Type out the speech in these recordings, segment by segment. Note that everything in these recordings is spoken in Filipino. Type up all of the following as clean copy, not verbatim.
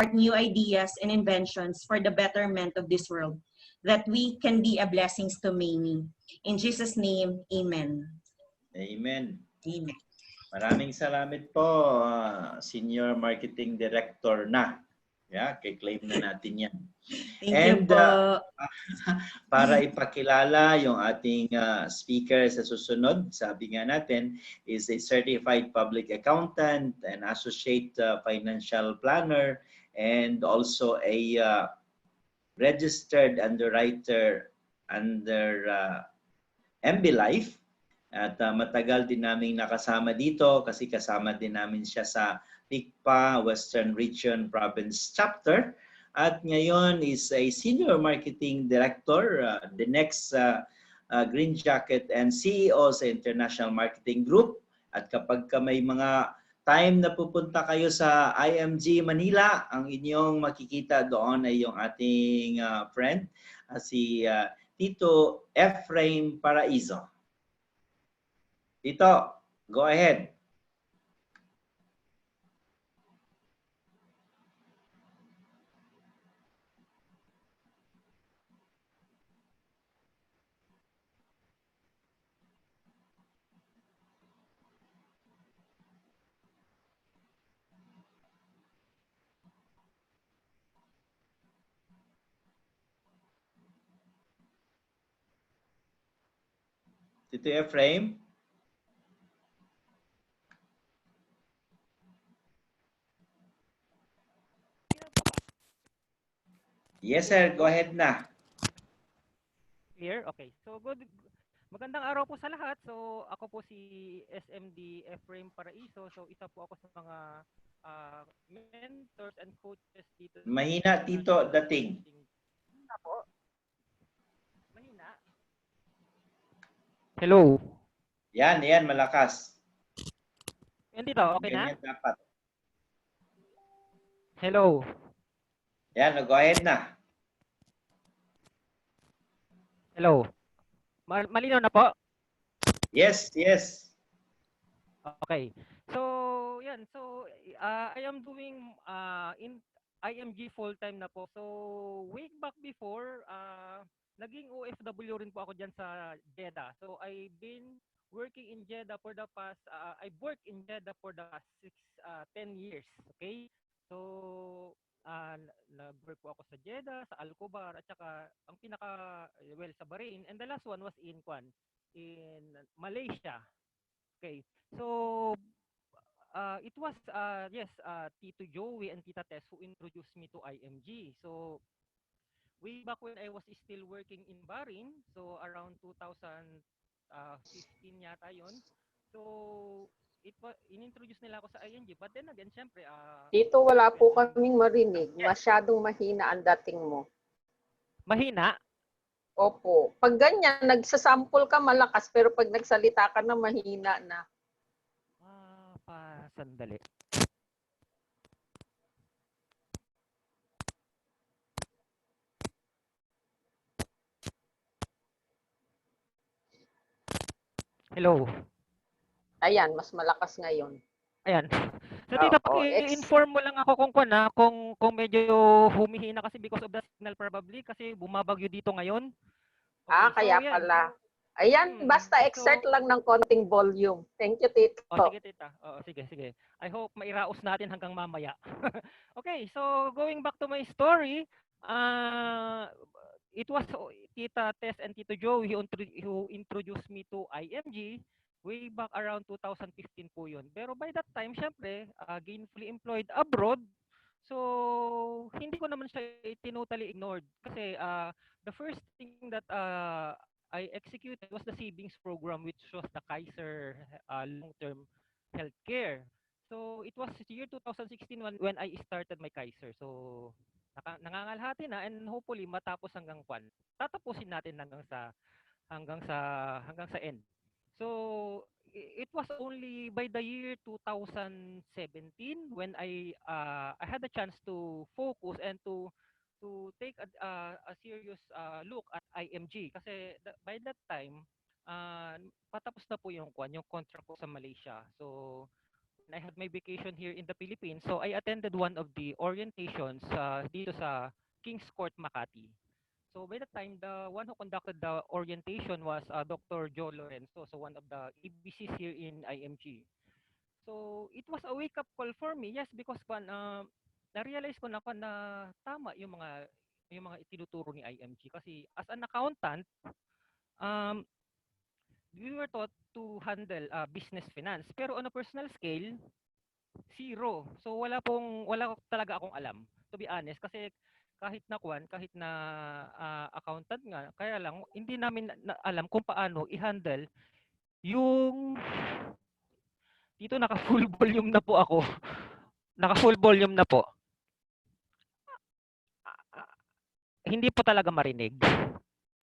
new ideas and inventions for the betterment of this world, that we can be a blessing to many. In Jesus' name, amen. Amen. Amen. Maraming salamat po, Senior Marketing Director na. Yeah, kay-claim na natin yan. Thank you po. Para ipakilala yung ating speaker sa susunod, sabi nga natin, is a certified public accountant, an associate financial planner, and also a registered underwriter under MB Life. At matagal din namin nakasama dito kasi kasama din namin siya sa PICPA Western Region Province Chapter. At ngayon is a Senior Marketing Director, the next Green Jacket and CEO sa International Marketing Group. At kapag may mga time na pupunta kayo sa IMG Manila, ang inyong makikita doon ay yung ating friend, si Tito Ephraim Paraiso. Tito, go ahead. Tito Ephraim? Yes, sir. Go ahead na. Clear? Okay. So, magandang araw po sa lahat. So, ako po si SMDEphraim Paraiso. So, isa po ako sa mga mentors and coaches dito. Mahina, Tito, dating. Mahina po. Mahina. Hello. Yan, malakas. Yan dito, okay na? Ganyan dapat. Hello. Yan, go ahead na. Hello. Malinaw na po? Yes. Okay. So, yan. So, I am doing in IMG full-time na po. So, way back before, naging OFW rin po ako dyan sa Jeddah. So, I've been working in Jeddah for the past, I've worked in Jeddah for the past 10 years. Okay? So, nag-work po ako sa Jeddah, sa Al-Khobar, at saka ang sa Bahrain. And the last one was in Malaysia. Okay. So, it was, Tito Joey and Tita Tess who introduced me to IMG. So, way back when I was still working in Bahrain, so around 2015 yata yon. So, inintroduce nila ako sa IMG. But then again, syempre, dito wala po kaming marinig. Masyadong mahina ang dating mo. Mahina? Opo. Pag ganyan, nagsasample ka malakas, pero pag nagsalita ka na, mahina na. Sandali. Hello. Ayan, mas malakas ngayon. Ayan. So, Tita, i-inform mo lang ako kung medyo humihina kasi because of the signal probably kasi bumabagyo dito ngayon. Okay, kaya so, pala. Ayan, basta exert lang ng konting volume. Thank you, Tito. Sige, Tita. Sige. I hope mairaos natin hanggang mamaya. Okay, so going back to my story, it was Tita Tess and Tito Joey who introduced me to IMG way back around 2015 po yun. Pero by that time, syempre, gainfully employed abroad. So, hindi ko naman siya totally ignored. Kasi the first thing that I executed was the savings program, which was the Kaiser long-term healthcare. So, it was year 2016 when I started my Kaiser. So, nangangalhati na and hopefully matapos hanggang tatapusin natin hanggang sa end. So it was only by the year 2017 when I had a chance to focus and to take a serious look at IMG kasi by that time patapos na po yung contract ko sa Malaysia. So I had my vacation here in the Philippines. So I attended one of the orientations dito sa King's Court, Makati. So by the time, the one who conducted the orientation was Dr. Joe Lorenzo, so one of the ABCs here in IMG. So it was a wake-up call for me, yes, because na-realize ko na tama yung mga itinuturo ni IMG kasi as an accountant, um, we were taught to handle business finance. Pero on a personal scale, zero. So wala talaga akong alam, to be honest, kasi kahit na accountant nga, kaya lang hindi namin alam kung paano i-handle yung dito naka full volume na po ako. Naka full volume na po. Hindi po talaga marinig.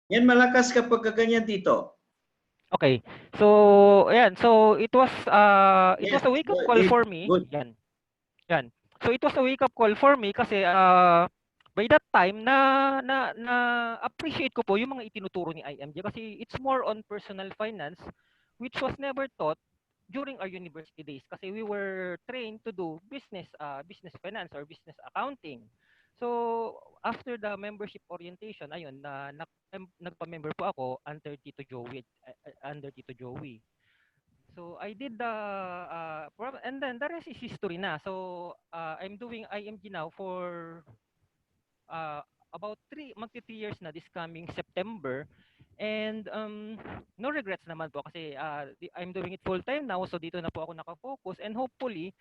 Yan, malakas kapag kaganyan dito. Okay. So, ayan. So, it was a wake-up call for me. Good. Yan. Yan. So, it was a wake-up call for me kasi by that time na appreciate ko po yung mga itinuturo ni IMG kasi it's more on personal finance which was never taught during our university days kasi we were trained to do business finance or business accounting. So after the membership orientation, ayun nagpa-member po ako under Tito Joey. So I did the and then the rest is history na. So I'm doing IMG now for about magti 3 years na this coming September. And no regrets naman po kasi I'm doing it full time now, so dito na po ako nakafocus and hopefully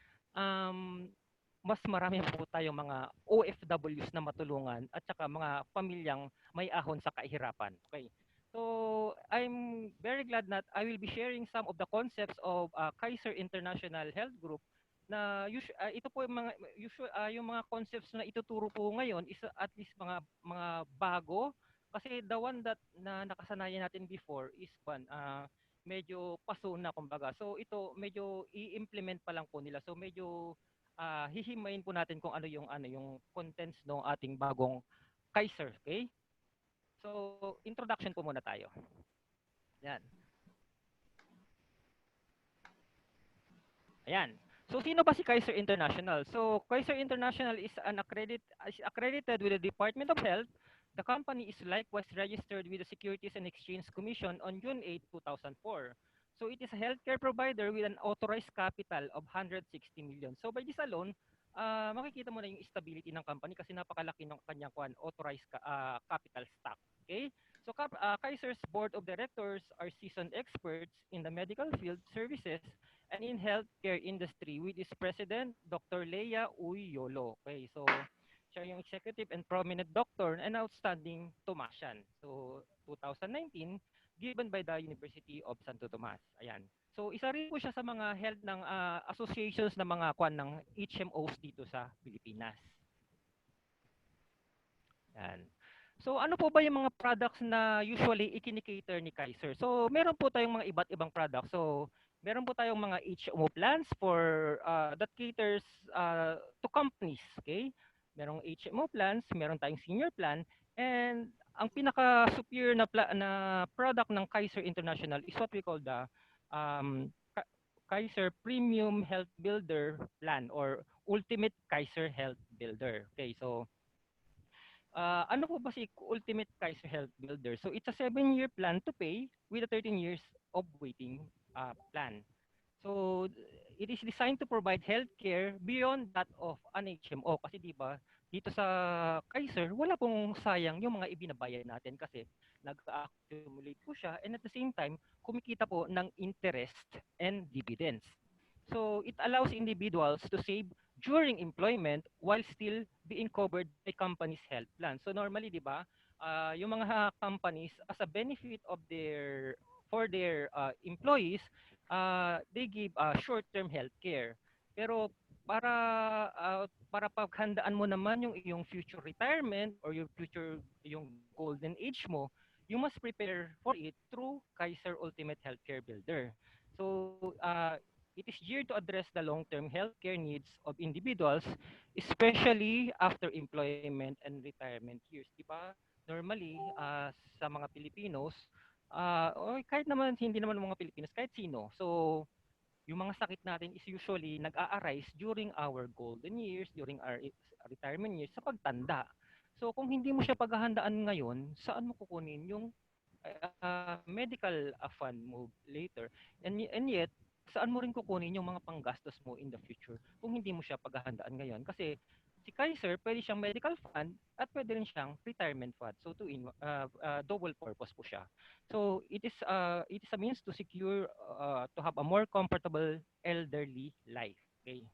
mas marami po tayong mga OFWs na matulungan at saka mga pamilyang may ahon sa kahirapan. Okay. So I'm very glad that I will be sharing some of the concepts of Kaiser International Health Group na ito po yung mga concepts na ituturo po ngayon is at least mga bago kasi the one that na nakasanayan natin before is medyo paso na kumbaga. So ito medyo i-implement pa lang po nila. So medyo hihimayin po natin kung ano yung contents ng ating bagong Kaiser, okay? So introduction po muna tayo. Yan. Ayan. So sino ba si Kaiser International? So Kaiser International is accredited with the Department of Health. The company is likewise registered with the Securities and Exchange Commission on June 8, 2004. So it is a healthcare provider with an authorized capital of 160 million. So by this alone, makikita mo na yung stability ng company kasi napakalaki ng kanyang authorized capital stock. Okay? So Kaiser's board of directors are seasoned experts in the medical field services and in healthcare industry with its president, Dr. Leia Uyolo. Okay, so siya yung executive and prominent doctor and outstanding Tomasian. So 2019, given by the University of Santo Tomas. Ayan. So isa rin po siya sa mga health ng associations ng mga ng HMOs dito sa Pilipinas. Ayan. So ano po ba yung mga products na usually ikinikater ni Kaiser? So meron po tayong mga iba't ibang products. So meron po tayong mga HMO plans for that caters to companies, okay? Merong HMO plans, meron tayong senior plan, and ang pinaka-superior na product ng Kaiser International is what we call the Kaiser Premium Health Builder Plan or Ultimate Kaiser Health Builder. Okay, so ano po ba si Ultimate Kaiser Health Builder? So it's a 7-year plan to pay with a 13 years of waiting plan. So it is designed to provide healthcare beyond that of an HMO kasi di ba dito sa Kaiser wala pong sayang yung mga ibinabayad natin kasi nag-accumulate po siya and at the same time kumikita po ng interest and dividends. So it allows individuals to save during employment while still being covered by company's health plan. So normally, di ba, yung mga companies as a benefit of for their employees, they give short-term health care. Pero para paghandaan mo naman yung iyong future retirement or yung golden age mo, you must prepare for it through Kaiser Ultimate Healthcare Builder. So it is geared to address the long-term healthcare needs of individuals, especially after employment and retirement years. Diba? Normally, sa mga Pilipinos, o kahit naman hindi naman mga Pilipinos, kahit sino. So, yung mga sakit natin is usually nag-a-arise during our golden years, during our retirement years, sa pagtanda. So kung hindi mo siya paghahandaan ngayon, saan mo kukunin yung medical fund mo later? And yet, saan mo rin kukunin yung mga panggastos mo in the future kung hindi mo siya paghahandaan ngayon? Kasi si Kaiser, pwede siyang medical fund at pwede rin siyang retirement fund. So double purpose po siya. So it is a means to secure to have a more comfortable elderly life. Okay.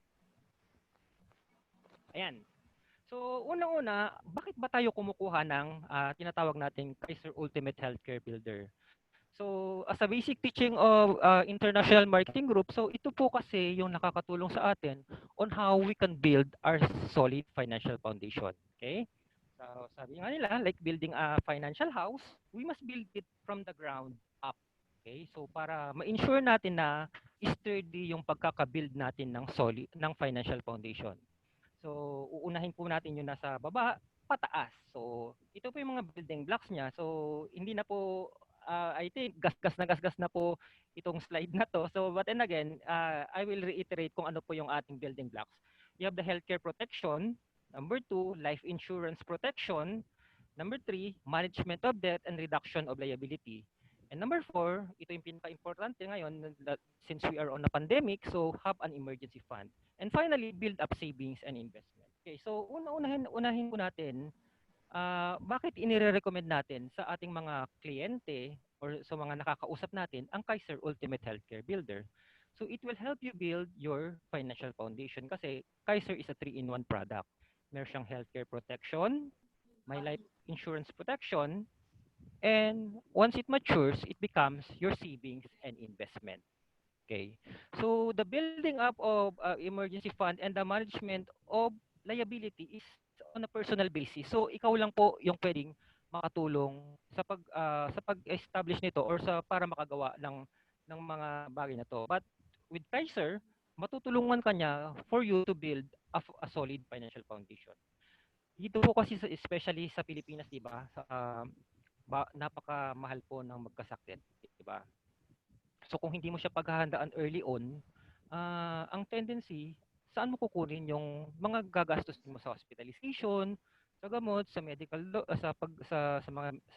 Ayan. So unang-una, bakit ba tayo kumukuha ng tinatawag nating Kaiser Ultimate Healthcare Builder? So as a basic teaching of International Marketing Group, so ito po kasi yung nakakatulong sa atin on how we can build our solid financial foundation. Okay? So sabi nga nila, like building a financial house, we must build it from the ground up. Okay? So para ma-ensure natin na sturdy yung pagkaka-build natin ng solid ng financial foundation. So uunahin po natin yung nasa baba, pataas. So ito po yung mga building blocks niya. So hindi na po I think gasgas na po itong slide na to. So but then again, I will reiterate kung ano po yung ating building blocks. You have the healthcare protection. Number 2, life insurance protection. Number 3, management of debt and reduction of liability. And number 4, ito yung pinaka-importante ngayon since we are on a pandemic, so have an emergency fund. And finally, build up savings and investment. Okay, so unahin po natin bakit inire-recommend natin sa ating mga kliyente or sa mga nakakausap natin ang Kaiser Ultimate Healthcare Builder. So it will help you build your financial foundation kasi Kaiser is a 3-in-1 product. Meron siyang healthcare protection, may life insurance protection, and once it matures, it becomes your savings and investment. Okay. So the building up of emergency fund and the management of liability is on a personal basis. So ikaw lang po yung pwedeng makatulong sa pag-establish nito or sa para makagawa ng mga bagay na to. But with Kaiser, matutulungan ka niya for you to build a solid financial foundation. Dito po kasi especially sa Pilipinas, 'di ba? Napakamahal po ng magkasakit, 'di ba? So kung hindi mo siya paghahandaan early on, ang tendency, saan mo kukunin yung mga gagastos mo sa hospitalization, sa gamot, sa medical sa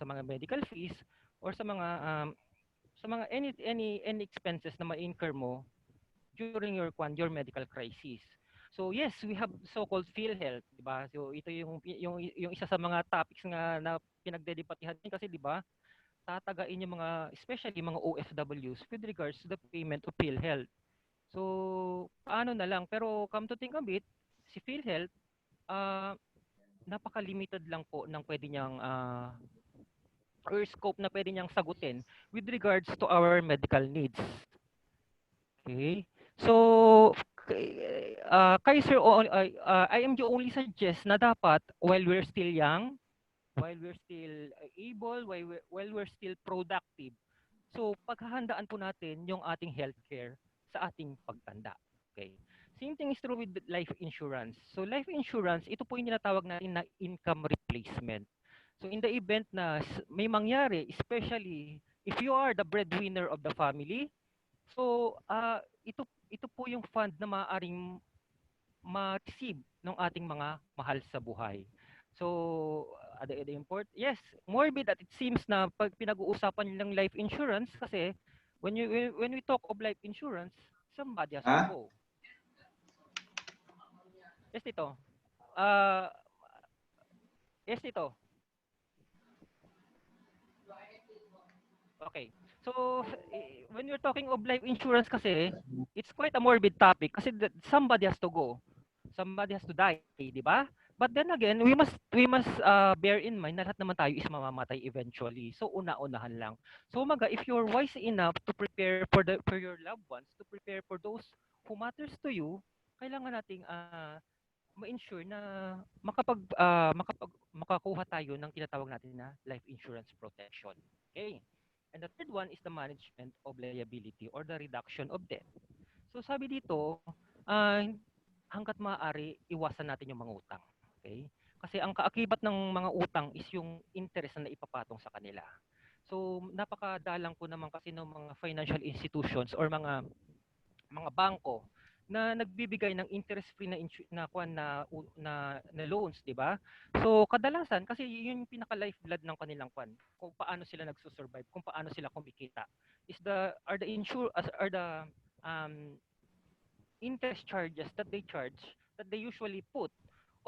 mga medical fees or sa mga any expenses na ma-incur mo during your medical crisis. So yes, we have so-called PhilHealth, 'di ba? So ito yung isa sa mga topics nga na pinagdedebatihan kasi 'di ba? Tatagain yung mga, especially mga OFWs with regards to the payment of PhilHealth. So, paano na lang? Pero come to think of it, si PhilHealth, napaka-limited lang po ng pwede niyang or scope na pwede niyang sagutin with regards to our medical needs. Okay? So, Kaiser, IMG only suggest na dapat while we're still young, while we're still able, while we're still productive. So, paghahandaan po natin yung ating healthcare sa ating pagtanda. Okay. Same thing is true with life insurance. So, life insurance, ito po yung tinatawag natin na income replacement. So, in the event na may mangyari, especially if you are the breadwinner of the family, so ito po yung fund na maaaring ma-receive ng ating mga mahal sa buhay. So, the import, yes, morbid that it seems na pag pinag-uusapan ng life insurance kasi when we talk of life insurance, somebody has to go. Yes, Tito. Yes, Tito. Okay. So, when you're talking of life insurance kasi, it's quite a morbid topic kasi somebody has to go. Somebody has to die, di ba? But then again, we must bear in mind na lahat naman tayo is mamamatay eventually. So una-unahan lang. So if you're wise enough to prepare for your loved ones, to prepare for those who matters to you, kailangan nating ma-ensure na makakuha tayo ng tinatawag natin na life insurance protection. Okay? And the third one is the management of liability or the reduction of debt. So sabi dito, hanggat maaari, iwasan natin yung mga utang. Okay? Kasi ang kaakibat ng mga utang is yung interest na ipapatong sa kanila. So napakadalang po naman kasi ng mga financial institutions or mga mga bangko na nagbibigay ng interest-free na loans, 'di ba? So kadalasan kasi yun yung pinaka-lifeblood ng kanilang kwan, kung paano sila nagso-survive, kung paano sila kumikita. Are the um, interest charges that they usually put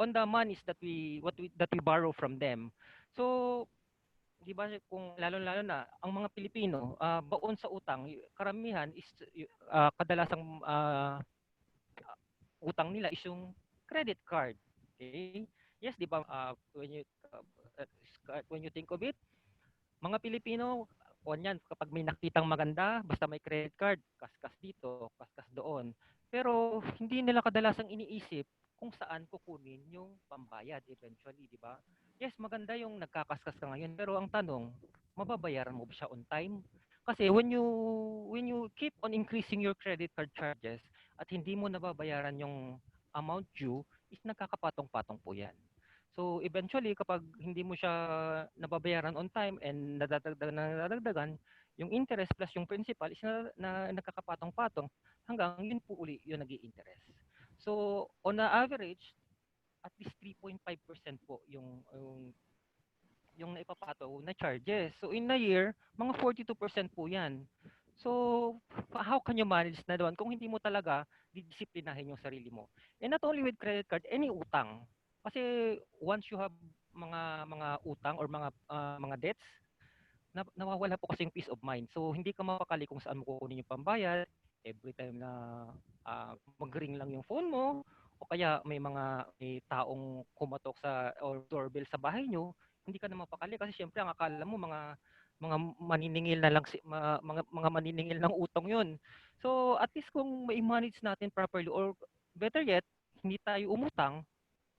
on the monies that we borrow from them. So, 'di ba kung lalo-lalo na ang mga Pilipino, baon sa utang, karamihan is kadalasang utang nila is yung credit card. Okay? Yes, 'di ba when you think of it, mga Pilipino, yan, kapag may nakitang maganda, basta may credit card, kaskas dito, kaskas doon. Pero hindi nila kadalasang iniisip kung saan kukunin yung pambayad eventually, di ba? Yes, maganda yung nagkakaskas ka ngayon, pero ang tanong, mababayaran mo ba siya on time? Kasi when you keep on increasing your credit card charges at hindi mo nababayaran yung amount due, is nagkakapatong-patong po yan. So eventually kapag hindi mo siya nababayaran on time and nadadagdagan yung interest plus yung principal is nagkakapatong-patong hanggang yun po uli yung nag-i-interest. So on the average at least 3.5% po yung naipapato na charges. So in a year, mga 42% po 'yan. So how can you manage na doon kung hindi mo talaga didisiplinahin yung sarili mo? And not only with credit card, any utang. Kasi once you have mga utang or mga debts, nawawala po kasi yung peace of mind. So hindi ka mapakali kung saan mo kukunin yung pambayad. Every time na mag-ring lang yung phone mo o kaya may taong kumatok sa or doorbell sa bahay nyo, hindi ka na mapakali kasi syempre ang akala mo mga maniningil na lang mga maniningil ng utang 'yon. So at least kung ma-manage natin properly or better yet, hindi tayo umutang,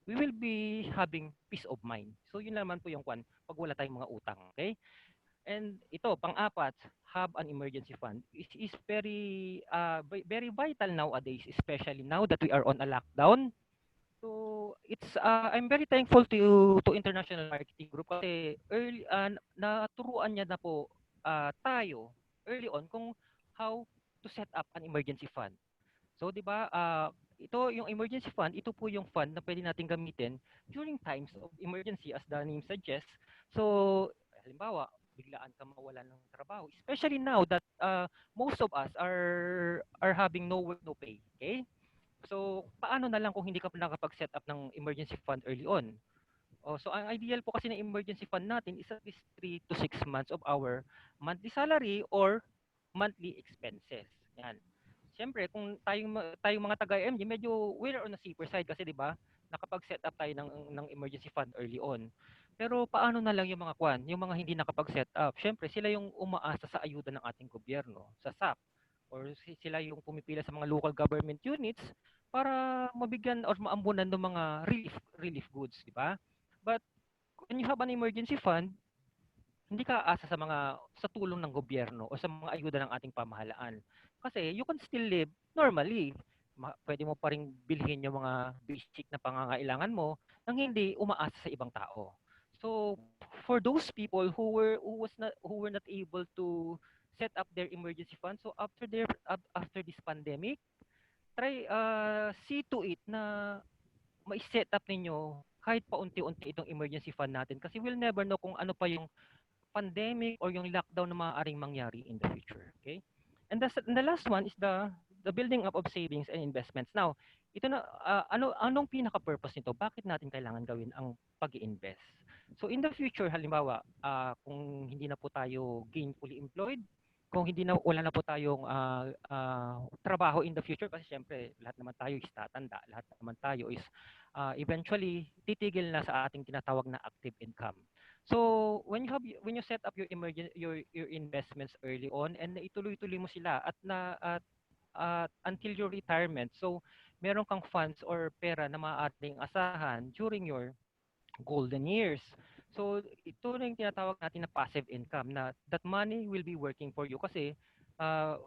we will be having peace of mind. So yun naman po yung pag wala tayong mga utang, okay? And ito, pang-apat, have an emergency fund. It is very vital nowadays, especially now that we are on a lockdown. So I'm very thankful to International Marketing Group kasi naturuan niya na po tayo early on kung how to set up an emergency fund. So 'di ba ito yung emergency fund, ito po yung fund na pwede nating gamitin during times of emergency as the name suggests. So halimbawa, biglaan ka mawalan ng trabaho, especially now that most of us are having no work no pay, okay? So paano na lang kung hindi ka pa nakapag-set up ng emergency fund early on? Oh, so ang ideal po kasi ng emergency fund natin is at least 3 to 6 months of our monthly salary or monthly expenses. Yan. Siyempre, kung tayong mga taga-MG, medyo we're on the safer side kasi 'di ba? Nakapag-set up tayo ng emergency fund early on. Pero paano na lang yung mga yung mga hindi nakapag-set up? Siyempre, sila yung umaasa sa ayuda ng ating gobyerno, sa SAP, or sila yung pumipila sa mga local government units para mabigyan or maambunan ng mga relief goods, 'di ba? But when you have an emergency fund, hindi ka aasa sa tulong ng gobyerno o sa mga ayuda ng ating pamahalaan. Kasi you can still live normally. Pwede mo pa ring bilhin yung mga basic na pangangailangan mo nang hindi umaasa sa ibang tao. So for those people who were not able to set up their emergency fund, so after this pandemic, try see to it na ma-set up ninyo kahit paunti-unti itong emergency fund natin kasi we'll never know kung ano pa yung pandemic or yung lockdown na maaaring mangyari in the future. Okay? And the last one is the building up of savings and investments. Now, ito na anong pinaka-purpose nito? Bakit natin kailangan gawin ang pag-i-invest? So in the future, halimbawa, kung hindi na po tayo gainfully employed, kung wala na po tayong trabaho in the future kasi syempre lahat naman tayo is tatanda, lahat naman tayo is eventually titigil na sa ating tinatawag na active income. So when you set up your investments early on and ituloy-tuloy mo sila at until your retirement. So meron kang funds or pera na maaaring asahan during your golden years. So ito na yung tinatawag natin na passive income na that money will be working for you kasi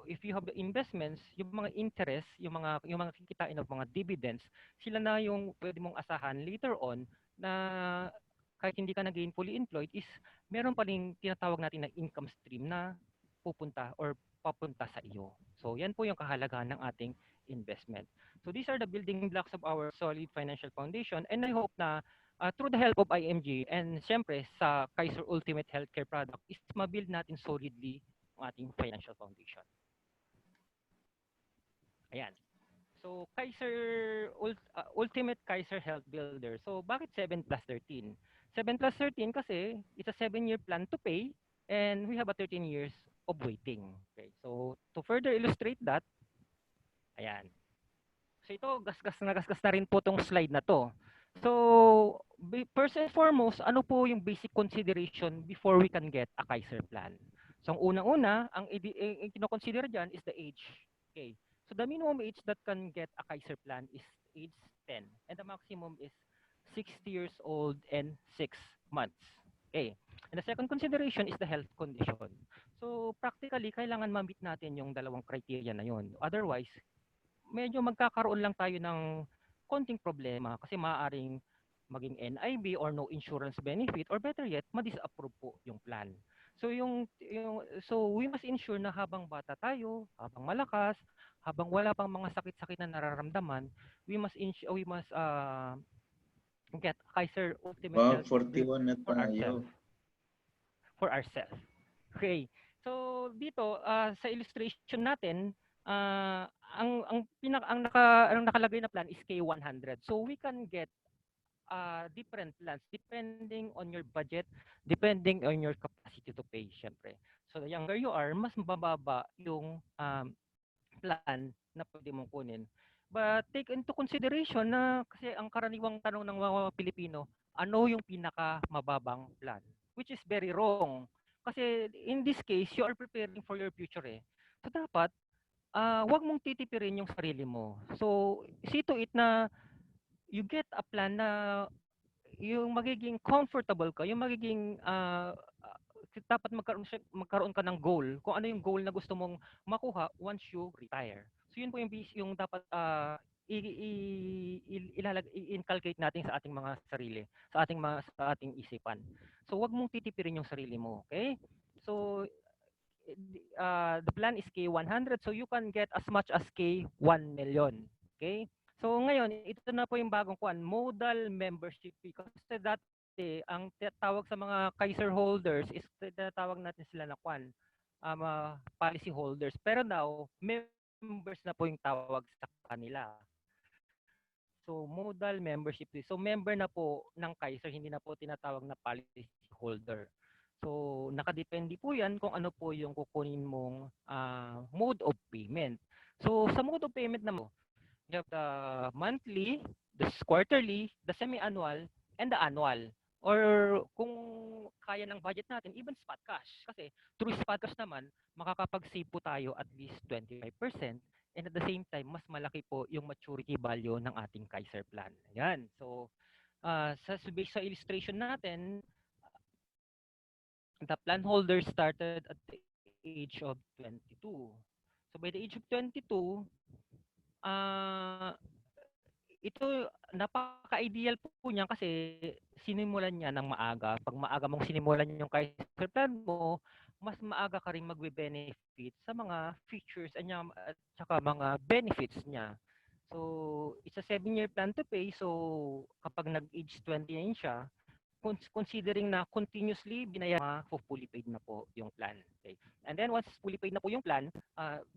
if you have the investments, yung mga interest, yung mga kikitain ng mga dividends, sila na yung pwede mong asahan later on na kahit hindi ka na gainfully employed is meron pa ring tinatawag natin na income stream na pupunta or papunta sa iyo. So yan po yung kahalagahan ng ating investment. So these are the building blocks of our solid financial foundation, and I hope na through the help of IMG and siyempre sa Kaiser Ultimate Healthcare Product is mabuild natin solidly ang ating financial foundation. Ayan. So Ultimate Kaiser Health Builder. So bakit 7 plus 13? 7 plus 13 kasi it's a 7-year plan to pay and we have a 13 years of waiting. Okay. So to further illustrate that, ayan. So ito, gasgas na rin po tong slide na to. So, first and foremost, ano po yung basic consideration before we can get a Kaiser plan? So, ang unang-una, ang kino-consider dyan is the age. Okay. So, the minimum age that can get a Kaiser plan is age 10. And the maximum is 60 years old and 6 months. Okay. And the second consideration is the health condition. So, practically, kailangan ma-meet natin yung dalawang criteria na yun. Otherwise, medyo magkakaroon lang tayo ng konting problema kasi maaaring maging NIB or no insurance benefit or better yet, ma-disapprove po yung plan. So so we must ensure na habang bata tayo, habang malakas, habang wala pang mga sakit-sakit na nararamdaman, we must get Kaiser Ultimate Health 41 na for tayo. ourselves. For ourselves. Okay. So dito sa illustration natin, ang nakalagay na plan is K100. So we can get different plans depending on your budget, depending on your capacity to pay, syempre. So the younger you are, mas mababa yung plan na pwede mong kunin. But take into consideration na kasi ang karaniwang tanong ng mga Pilipino, ano yung pinaka mababang plan? Which is very wrong. Kasi in this case, you are preparing for your future eh. So dapat, wag mong titipirin yung sarili mo. So see to it na you get a plan na yung magiging comfortable ka, yung magiging dapat magkaroon ka ng goal. Kung ano yung goal na gusto mong makuha once you retire. So yun po yung dapat i-inculcate natin sa ating mga sarili, sa ating isipan. So wag mong titipirin yung sarili mo, okay? So the plan is K100, so you can get as much as K1 million, okay? So ngayon, ito na po yung bagong kuan, modal membership fee. Kasi dati, ang tawag sa mga Kaiser holders is tinatawag natin sila na kuan, policy holders. Pero now, members na po yung tawag sa kanila. So modal membership fee. So member na po ng Kaiser, hindi na po tinatawag na policy holder. So nakadepende po yan kung ano po yung kukunin mong mode of payment. So sa mode of payment na mo, you have the monthly, the quarterly, the semi-annual, and the annual. Or kung kaya ng budget natin, even spot cash. Kasi through spot cash naman, makakapag-save po tayo at least 25%. And at the same time, mas malaki po yung maturity value ng ating Kaiser plan. Ayan. So, based sa illustration natin, the plan holder started at the age of 22. So by the age of 22, ito napaka-ideal po niya kasi sinimulan niya ng maaga. Pag maaga mong sinimulan yung Kaiser plan mo, mas maaga ka rin magbe-benefit sa mga features niya at saka mga benefits niya. So, it's a 7-year plan to pay. So, kapag nag-age 29 siya, considering na continuously binayaran, fully paid na po yung plan. Okay. And then once fully paid na po yung plan,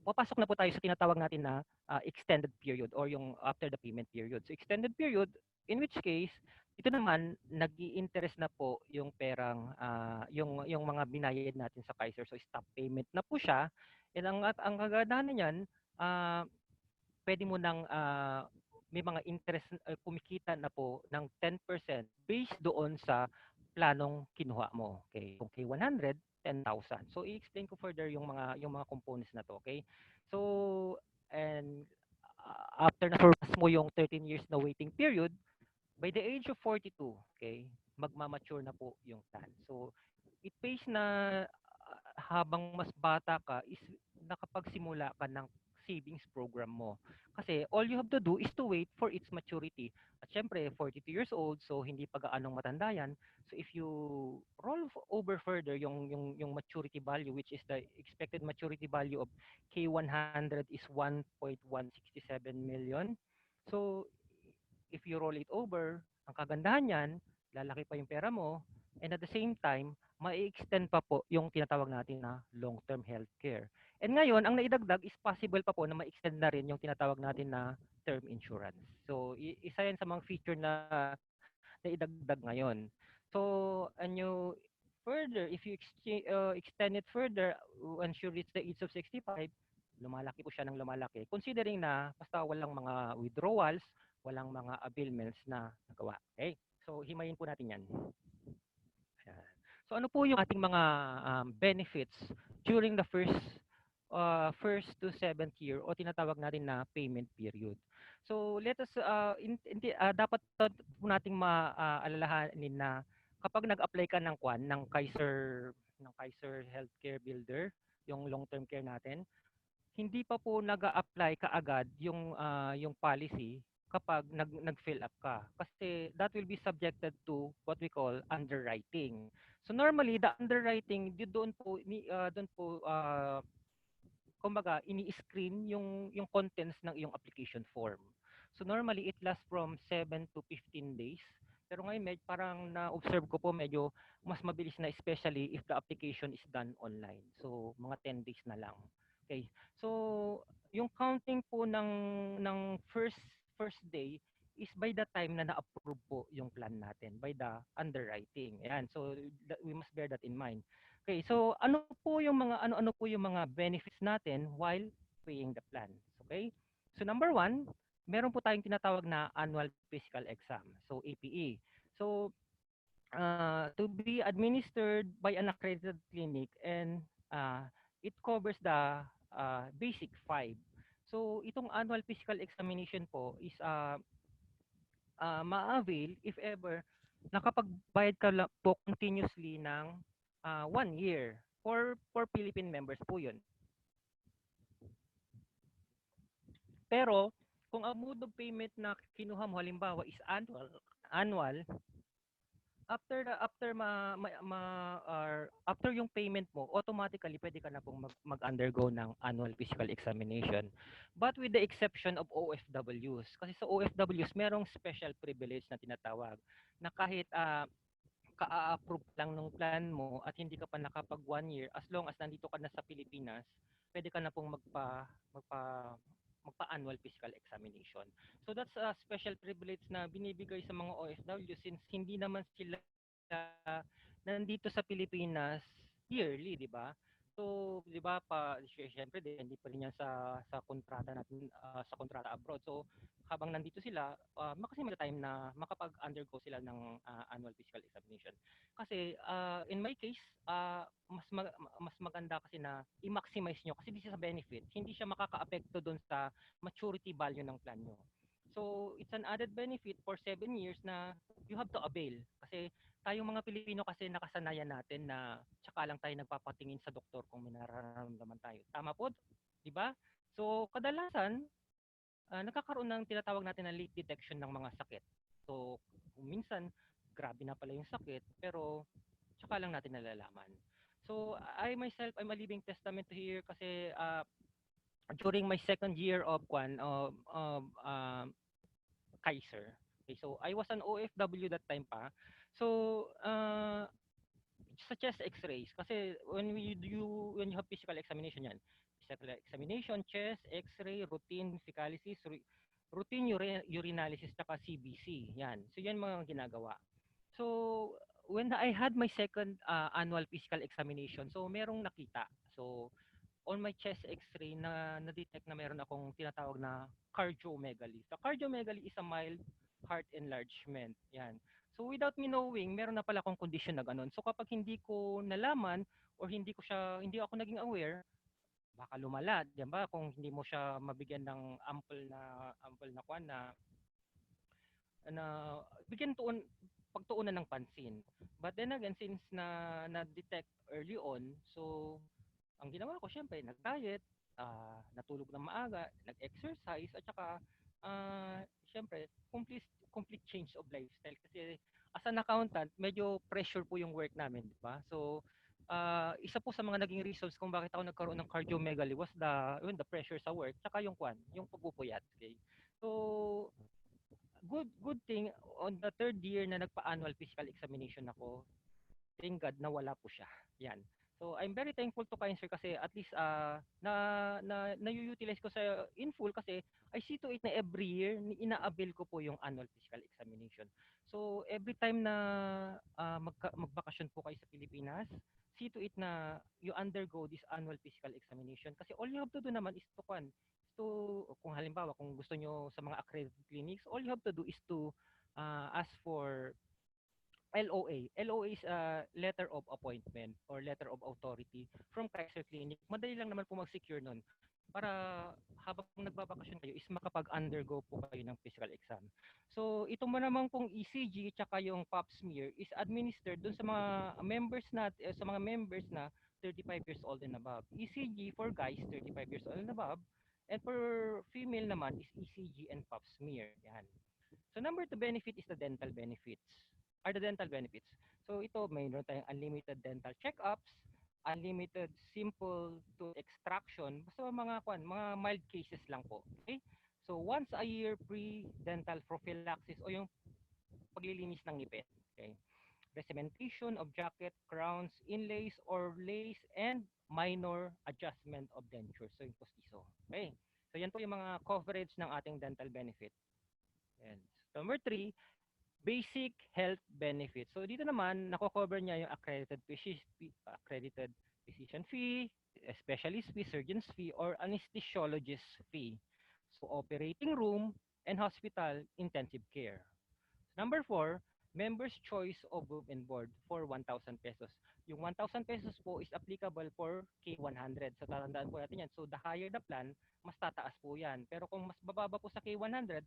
papasok na po tayo sa tinatawag natin na extended period or yung after the payment period. So extended period, in which case, ito naman nag-i-interest na po yung perang yung mga binayad natin sa Kaiser. So stop payment na po siya. And ang kagandahan niyan, pwede mo nang may mga interest kumikita na po ng 10% based doon sa planong kinuha mo. Okay? Kung K100, 10,000. So i-explain ko further yung mga components na to, okay? So and after na-surpass mo yung 13 years na waiting period, by the age of 42, okay, magma-mature na po yung plan. So it pays na habang mas bata ka is nakapagsimula ka ng savings program mo. Kasi all you have to do is to wait for its maturity. At syempre, 42 years old, so hindi pa gaanong matanda yan. So if you over further yung maturity value, which is the expected maturity value of K100 is 1.167 million. So if you roll it over, ang kagandahan niyan, lalaki pa yung pera mo, and at the same time, mai-extend pa po yung tinatawag natin na long-term healthcare. And ngayon, ang naidagdag is possible pa po na ma-extend na rin yung tinatawag natin na term insurance. So, isa yan sa mga feature na naidagdag ngayon. So, and you further, if you extend it further, once you reach the age of 65, lumalaki po siya ng lumalaki. Considering na basta walang mga withdrawals, walang mga availments na nagawa. Okay? So, himayin po natin yan. Ayan. So, ano po yung ating mga benefits during the first to 7th year o tinatawag natin na payment period. So, let us, dapat po nating maalalahanin na kapag nag-apply ka ng Kaiser Healthcare Builder, yung long-term care natin, hindi pa po nag-a-apply kaagad yung policy kapag nag-fill up ka. Kasi that will be subjected to what we call underwriting. So normally the underwriting doon po kumbaga ini-screen yung contents ng iyong application form. So normally it lasts from 7 to 15 days. Pero ngayon parang na-observe ko po medyo mas mabilis na, especially if the application is done online. So mga 10 days na lang. Okay. So yung counting po ng first day is by the time na na-approve po yung plan natin, by the underwriting. Ayan. So we must bear that in mind. Okay, so ano po yung mga benefits natin while paying the plan? Okay? So number 1, meron po tayong tinatawag na annual physical exam. So APE. So to be administered by an accredited clinic, and it covers the basic 5. So itong annual physical examination po is ma-avail if ever nakapagbayad ka po continuously ng 1 year for Philippine members po yun. Pero kung ang mode of payment na kinuha mo halimbawa is annual, after yung payment mo, automatically pwede ka na pong mag-undergo ng annual physical examination. But with the exception of OFWs. Kasi sa OFWs, merong special privilege na tinatawag na kahit ka-approve lang ng plan mo at hindi ka pa nakapag 1 year, as long as nandito ka na sa Pilipinas, pwede ka na pong magpa-annual physical examination. So that's a special privilege na binibigay sa mga OFW since hindi naman sila nandito sa Pilipinas yearly, di ba? So, di ba, syempre, hindi pa rin yan sa kontrata natin, sa kontrata abroad. So, habang nandito sila, makasimula time na makapag-undergo sila ng annual physical examination. Kasi, in my case, mas maganda kasi na i-maximize nyo kasi this is a benefit. Hindi siya makaka-apekto doon sa maturity value ng plan nyo. So, it's an added benefit for 7 years na you have to avail. Kasi tayong mga Pilipino kasi nakasanayan natin na tsaka lang tayo nagpapatingin sa doktor kung may nararamdaman tayo. Tama po, di ba? So, kadalasan, nagkakaroon ng tinatawag natin na late detection ng mga sakit. So, minsan, grabe na pala yung sakit, pero tsaka lang natin nalalaman. So, I myself, I'm a living testament here kasi during my 2nd year of Kaiser. Okay, so I was an OFW that time pa. So sa chest x-rays kasi when you have physical examination yan. Physical examination, chest x-ray, routine fecalysis, routine urinalysis at CBC. Yan. So yan mga ginagawa. So when I had my 2nd annual physical examination, so merong nakita. So on my chest x-ray na-detect na meron akong tinatawag na cardiomegaly. The cardiomegaly is a mild heart enlargement. Yan. So without me knowing, meron na pala akong condition na ganun. So kapag hindi ko nalaman or hindi ako naging aware, baka lumala, 'di ba? Kung hindi mo siya mabigyan ng ample na pagtuunan ng pansin. But then again, since na-detect early on, so ang ginawa ko syempre nag-diet, natulog ng maaga, nag-exercise, at saka syempre complete change of lifestyle kasi as an accountant, medyo pressure po yung work namin, di ba? So isa po sa mga naging reasons kung bakit ako nagkaroon ng cardiomegaly was the pressure sa work, tsaka yung pagpupuyat. Okay? So good thing on the third year na nagpa-annual physical examination ako, thank God na wala po siya. Yan. So I'm very thankful to Kaiser kasi at least na-utilize ko sa in full kasi I see to it na every year ina-avail ko po yung annual physical examination. So every time na magbakasyon po kayo sa Pilipinas, see to it na you undergo this annual physical examination kasi all you have to do naman is kung halimbawa kung gusto nyo sa mga accredited clinics, all you have to do is to ask for LOA. LOA is a letter of appointment or letter of authority from Kaiser Clinic. Madali lang naman po mag-secure nun para habang nagbabakasyon kayo is makapag-undergo po kayo ng physical exam. So ito mo naman pong ECG tsaka yung pap smear is administered dun sa mga members na 35 years old and above. ECG for guys 35 years old and above, and for female naman is ECG and pap smear. Yan. So number 2 benefit is the dental benefits. So ito, mayroon tayong unlimited dental checkups, unlimited simple tooth extraction, basta mga mild cases lang po. Okay? So once a year pre-dental prophylaxis o yung paglilinis ng ngipin. Okay? Recementation of jacket, crowns, inlays or lace, and minor adjustment of dentures. So yung postizo. Okay? So yan po yung mga coverage ng ating dental benefit. And number 3, basic health benefits. So dito naman nako-cover niya yung accredited physician fee, specialist fee, surgeon's fee, or anesthesiologist fee. So operating room and hospital intensive care. Number 4, members choice of room and board for 1,000 pesos. Yung 1,000 pesos po is applicable for K100. So tatandaan po natin yan. So the higher the plan, mas tataas po yan. Pero kung mas bababa po sa K100,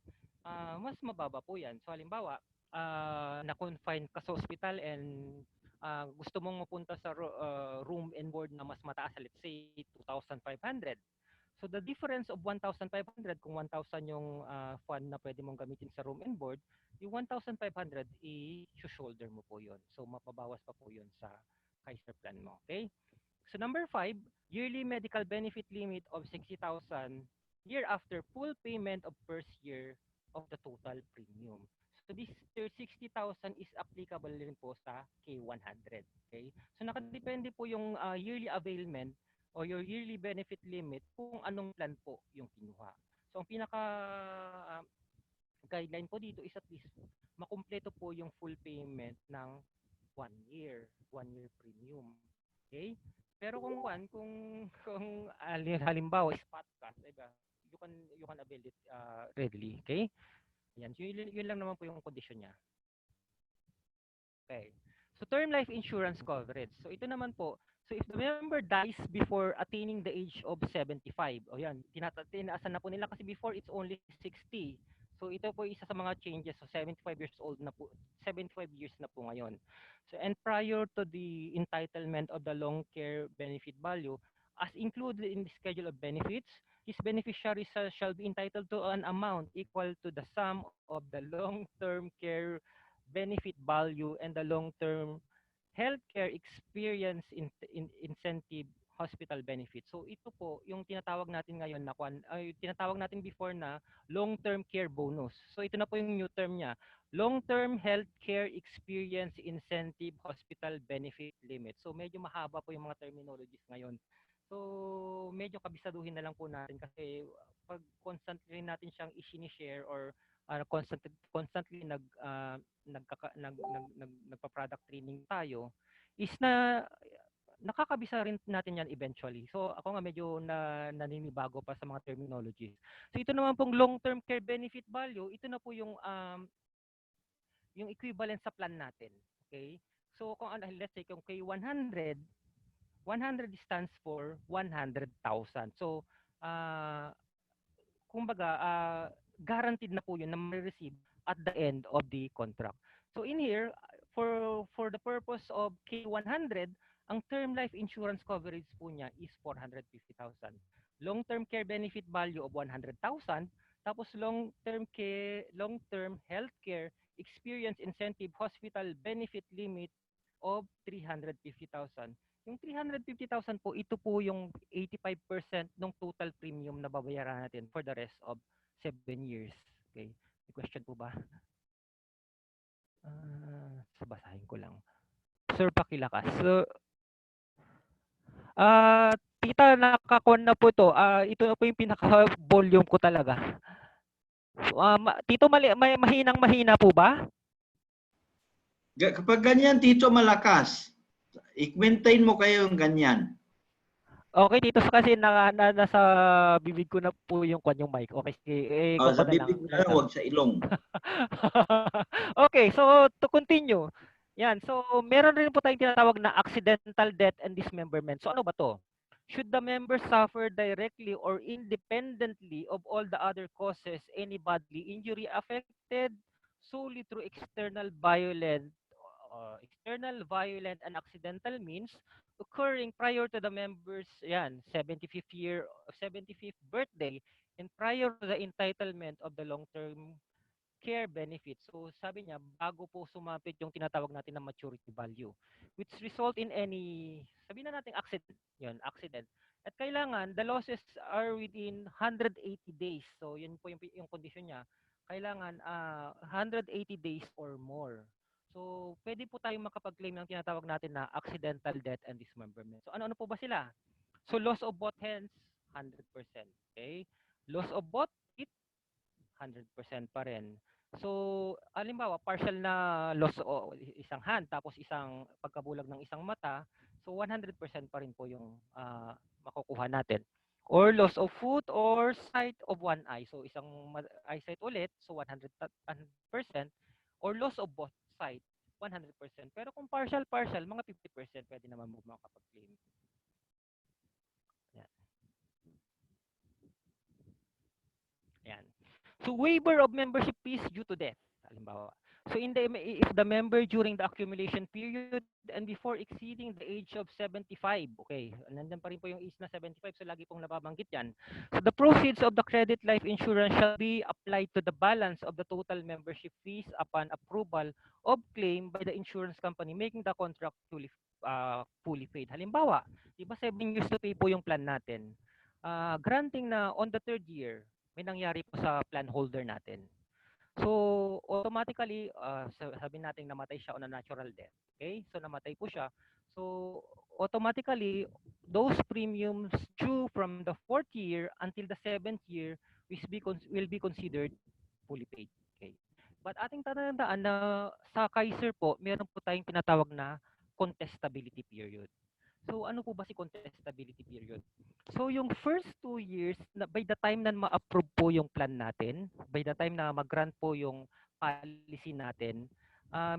mas mababa po yan. So halimbawa, na-confine ka sa hospital and gusto mong mapunta sa room and board na mas mataas, let's say 2,500. So the difference of 1,500, kung 1,000 yung fund na pwede mong gamitin sa room and board, yung 1,500 i-shoulder mo po yun. So mapabawas pa po yun sa Kaiser plan mo. Okay? So number 5, yearly medical benefit limit of 60,000 year after full payment of first year of the total premium. So this 60,000 is applicable rin po sa K100. Okay? So nakadepende po yung yearly availment o your yearly benefit limit kung anong plan po yung kinuha. So ang pinaka guideline po dito is at least makumpleto po yung full payment ng 1 year premium. Okay? Pero kung halimbawa spot cash, diba? You can avail it readily, okay? Yan, yun lang naman po yung condition niya. Okay. So term life insurance coverage. So ito naman po, so if the member dies before attaining the age of 75, o yan, tinaasan na po nila kasi before it's only 60. So ito po isa sa mga changes. So 75 years old na po, 75 years na po ngayon. So and prior to the entitlement of the long care benefit value, as included in the schedule of benefits, his beneficiaries shall be entitled to an amount equal to the sum of the long-term care benefit value and the long-term healthcare experience incentive hospital benefit. So ito po yung tinatawag natin ngayon na tinatawag natin before na long-term care bonus. So ito na po yung new term niya. Long-term healthcare experience incentive hospital benefit limit. So medyo mahaba po yung mga terminologies ngayon. So medyo kabisaduhin na lang po natin kasi pag constantly natin siyang i-share or constantly nagpa-product training tayo is na nakakabisa rin natin yan eventually. So ako nga medyo naninibago pa sa mga terminologies. So ito naman pong long-term care benefit value, ito na po yung equivalent sa plan natin. Okay? So kung let's say kung kay 100 stands for 100,000. So kumbaga guaranteed na po yun na ma-receive at the end of the contract. So in here, for the purpose of K100, ang term life insurance coverage po niya is 450,000. long-term care benefit value of 100,000, tapos long-term healthcare experience incentive hospital benefit limit of 350,000. Yung 350,000 po, ito po yung 85% ng total premium na babayaran natin for the rest of 7 years. Okay. May question po ba? Basahin ko lang. Sir, pakilakas. So, tita, nakakon na po to. Ito na po yung pinaka-volume ko talaga. So, tito, mahinang-mahina po ba? Kapag ganyan, Tito, malakas. I-maintain mo kayo yung ganyan. Okay, Tito, kasi nasa bibig ko na po yung mic. Okay, sige. Sa bibig mo na lang, huwag sa ilong. Okay, so to continue. Yan, so meron rin po tayong tinatawag na accidental death and dismemberment. So ano ba to? Should the member suffer directly or independently of all the other causes any bodily injury affected solely through external violent and accidental means occurring prior to the member's 75th birthday and prior to the entitlement of the long-term care benefits. So sabi niya, bago po sumapit yung tinatawag natin na maturity value, which result in any, sabi na natin accident, accident. At kailangan, the losses are within 180 days. So yun po yung condition niya. Kailangan 180 days or more. So pwede po tayong makapag-claim ng tinatawag natin na accidental death and dismemberment. So ano po ba sila? So loss of both hands, 100%. Okay? Loss of both feet, 100% pa rin. So, halimbawa, partial na loss o isang hand tapos isang pagkabulag ng isang mata, so 100% pa rin po yung makukuha natin. Or loss of foot or sight of one eye. So, isang eyesight ulit, so 100%. Or loss of both sight, 100%. Pero kung partial, mga 50% pwede naman mo makapag-claim. Yan. Yan. So waiver of membership fees due to death, halimbawa. So if the member during the accumulation period and before exceeding the age of 75, okay, nandiyan pa rin po yung age na 75, so lagi pong nababanggit yan. So the proceeds of the credit life insurance shall be applied to the balance of the total membership fees upon approval of claim by the insurance company making the contract fully paid. Halimbawa, di ba 7 years to pay po yung plan natin? Granting na on the 3rd year, may nangyari po sa plan holder natin. So, automatically, sabi natin namatay siya on a natural death. Okay? So, namatay po siya. So, automatically, those premiums due from the 4th year until the 7th year will be considered fully paid. Okay? But ating tatandaan na sa Kaiser po, meron po tayong tinatawag na contestability period. So ano po ba si contestability period? So yung first 2 years, by the time na ma-approve po yung plan natin, by the time na mag-grant po yung policy natin,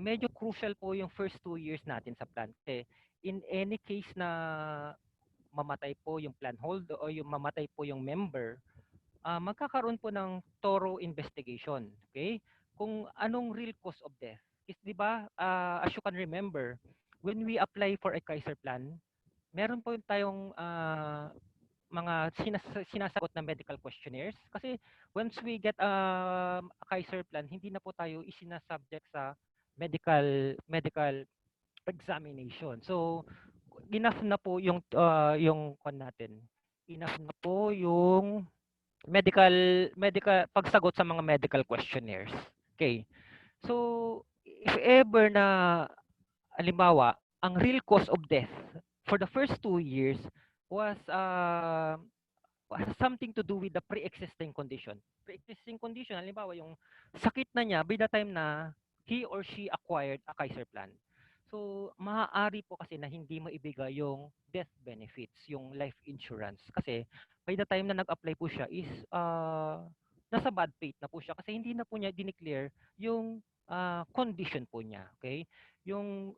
medyo crucial po yung first 2 years natin sa plan. Kasi in any case na mamatay po yung plan holder o yung mamatay po yung member, magkakaroon po ng thorough investigation. Okay? Kung anong real cause of death. Kasi di ba, as you can remember, when we apply for a Kaiser plan, meron po tayong mga sinasagot na medical questionnaires kasi once we get a Kaiser plan, hindi na po tayo isinasubject sa medical examination. So enough na po yung natin. Enough na po yung medical pagsagot sa mga medical questionnaires. Okay. So if ever na halimbawa, ang real cause of death for the first 2 years was has something to do with the pre-existing condition. Pre-existing condition, halimbawa yung sakit na niya by the time na he or she acquired a Kaiser plan. So, maaari po kasi na hindi maibigay yung death benefits, yung life insurance. Kasi by the time na nag-apply po siya is nasa bad faith na po siya kasi hindi na po niya dineclare yung condition po niya, okay? Yung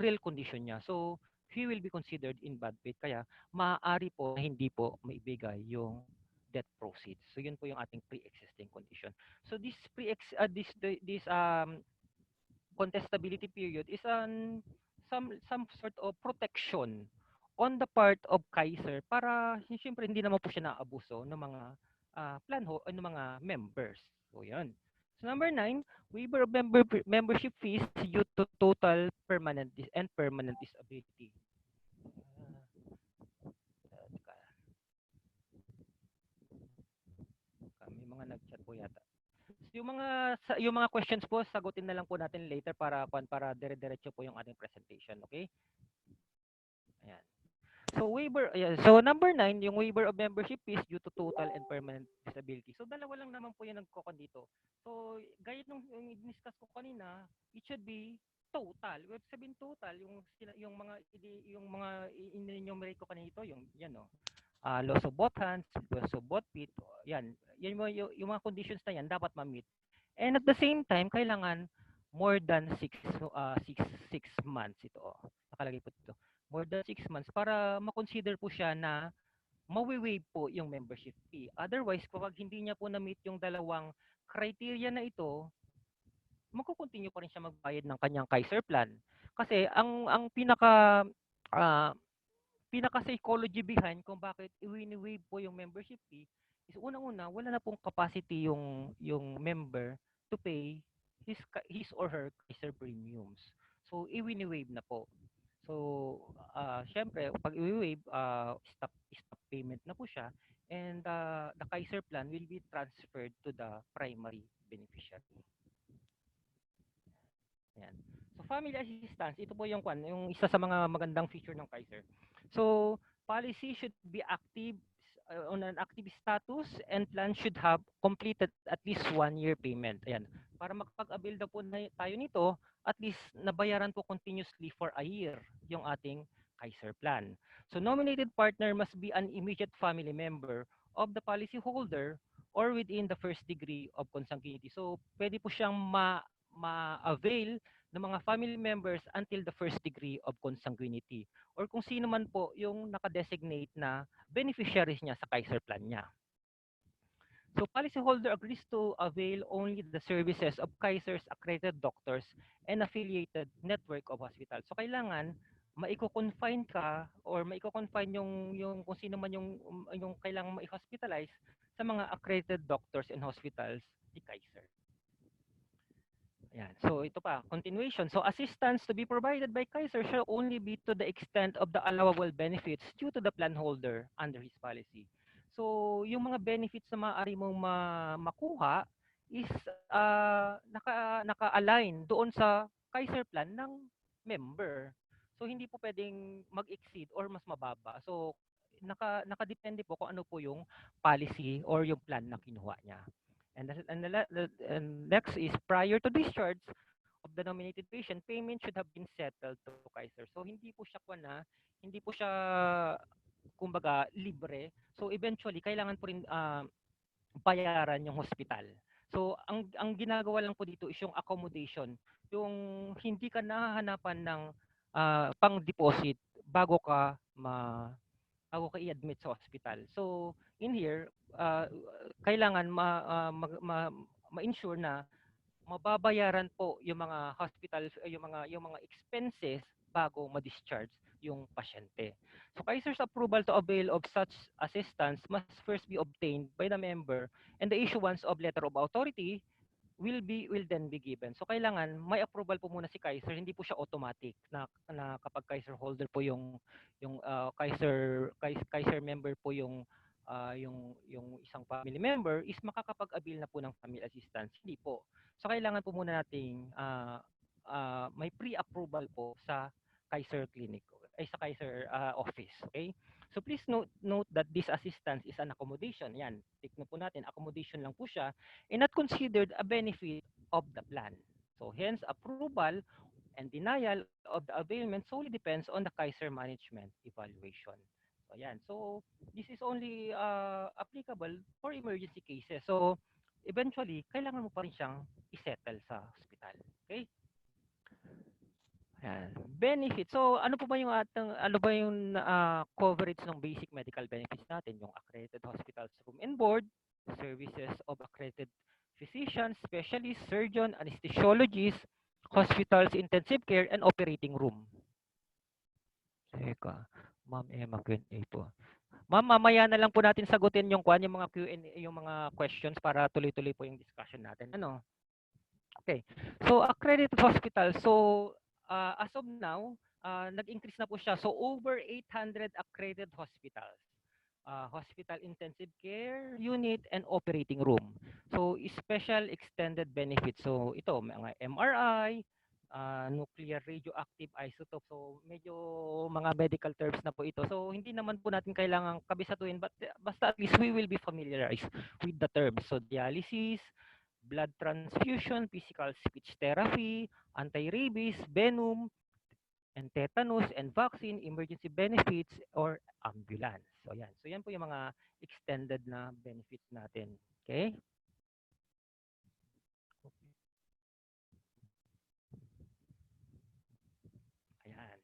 real condition niya. So, he will be considered in bad faith kaya maaari po na hindi po maibigay yung death proceeds. So, yun po yung ating pre-existing condition. So, this contestability period is some sort of protection on the part of Kaiser para siyempre hindi naman po siya naabuso ng mga ng mga members. So yan. So number 9, waiver of membership fees due to total permanent disability. May mga nag-chat po yata. So, yung mga questions po sagutin na lang po natin later para dire-diretso po yung ating presentation, okay? Ayan. So number 9, yung waiver of membership fees due to total and permanent disability. So dalawa lang naman po yung nagkokon dito. So gaya nung yung discuss ko kanina, it should be total. With sabihin total, yung mga in-enumerate ko kanina yung yan no. Loss of both hands, loss of both feet, yan. Yung mga conditions na yan dapat ma-meet. And at the same time, kailangan more than 6 months ito. Nakalagay po dito. More than 6 months para ma-consider po siya na mawi-waive po yung membership fee. Otherwise, kapag hindi niya po na-meet yung dalawang criteria na ito, magko-continue pa rin siya magbayad ng kanyang Kaiser plan. Kasi ang pinaka psychology behind kung bakit i-waive po yung membership fee is unang-una, wala na pong capacity yung member to pay his or her Kaiser premiums. So i-waive na po. So, syempre, pag i-waive, stop payment na po siya, and the Kaiser plan will be transferred to the primary beneficiary. Ayan. So, family assistance, ito po yung isa sa mga magandang feature ng Kaiser. So, policy should be active on an active status, and plan should have completed at least 1 year payment. Ayan. Para makapag-avail daw po tayo nito, at least nabayaran po continuously for a year yung ating Kaiser plan. So nominated partner must be an immediate family member of the policyholder or within the first degree of consanguinity. So pwede po siyang ma-avail ng mga family members until the first degree of consanguinity, or kung sino man po yung nakadesignate na beneficiaries niya sa Kaiser plan niya. So policyholder agrees to avail only the services of Kaiser's accredited doctors and affiliated network of hospitals. So kailangan maiko-confine ka or maiko-confine yung kung sino man yung kailangan ma-hospitalize sa mga accredited doctors and hospitals ni Kaiser. Ayan. So ito pa, continuation. So assistance to be provided by Kaiser shall only be to the extent of the allowable benefits due to the plan holder under his policy. So yung mga benefits na maaari mong makuha is naka-align doon sa Kaiser plan ng member. So hindi po pwedeng mag-exceed or mas mababa. So nakadepende po kung ano po yung policy or yung plan na kinuha niya. And next is prior to discharge of the nominated patient, payment should have been settled to Kaiser. So hindi po siya kumbaga libre. So eventually kailangan po rin bayaran yung hospital. So ang ginagawa lang po dito is yung accommodation, yung hindi ka nahahanapan ng pang-deposit bago ka i-admit sa hospital. So in here, kailangan ma-ensure na mababayaran po yung mga hospital, yung mga expenses bago ma-discharge yung pasyente. So Kaiser's approval to avail of such assistance must first be obtained by the member, and the issuance of letter of authority will then be given. So kailangan may approval po muna si Kaiser, hindi po siya automatic na kapag Kaiser holder po yung Kaiser member po yung isang family member is makakapag-avail na po ng family assistance. Hindi po. So kailangan po muna nating may pre-approval po sa Kaiser clinic ay sa Kaiser office, okay? So please note that this assistance is an accommodation. Yan, tignan po natin, accommodation lang po siya and not considered a benefit of the plan. So hence, approval and denial of the availment solely depends on the Kaiser management evaluation. So yan. So this is only applicable for emergency cases. So eventually, kailangan mo pa rin siyang isettle sa hospital. Okay? Yan. Benefit. So ano ba yung coverage ng basic medical benefits natin? Yung accredited hospitals room and board, services of accredited physicians, specialists, surgeon, anesthesiologists, hospitals, intensive care, and operating room. Teka. Ma'am Emma, Q&A po. Ma'am, mamaya na lang po natin sagutin yung mga Q&A, yung mga questions para tuloy-tuloy po yung discussion natin. Ano? Okay. So, accredited hospital. So, as of now, nag-increase na po siya. So, over 800 accredited hospitals. Hospital intensive care unit and operating room. So, special extended benefits. So, ito, mga MRI, nuclear radioactive isotope. So, medyo mga medical terms na po ito. So, hindi naman po natin kailangang kabisatuin, but basta at least we will be familiarized with the terms. So, dialysis, blood transfusion, physical speech therapy, anti-rabies, venom, and tetanus, and vaccine, emergency benefits, or ambulance. So, yan. So, yan po yung mga extended na benefits natin. Okay? Ayan.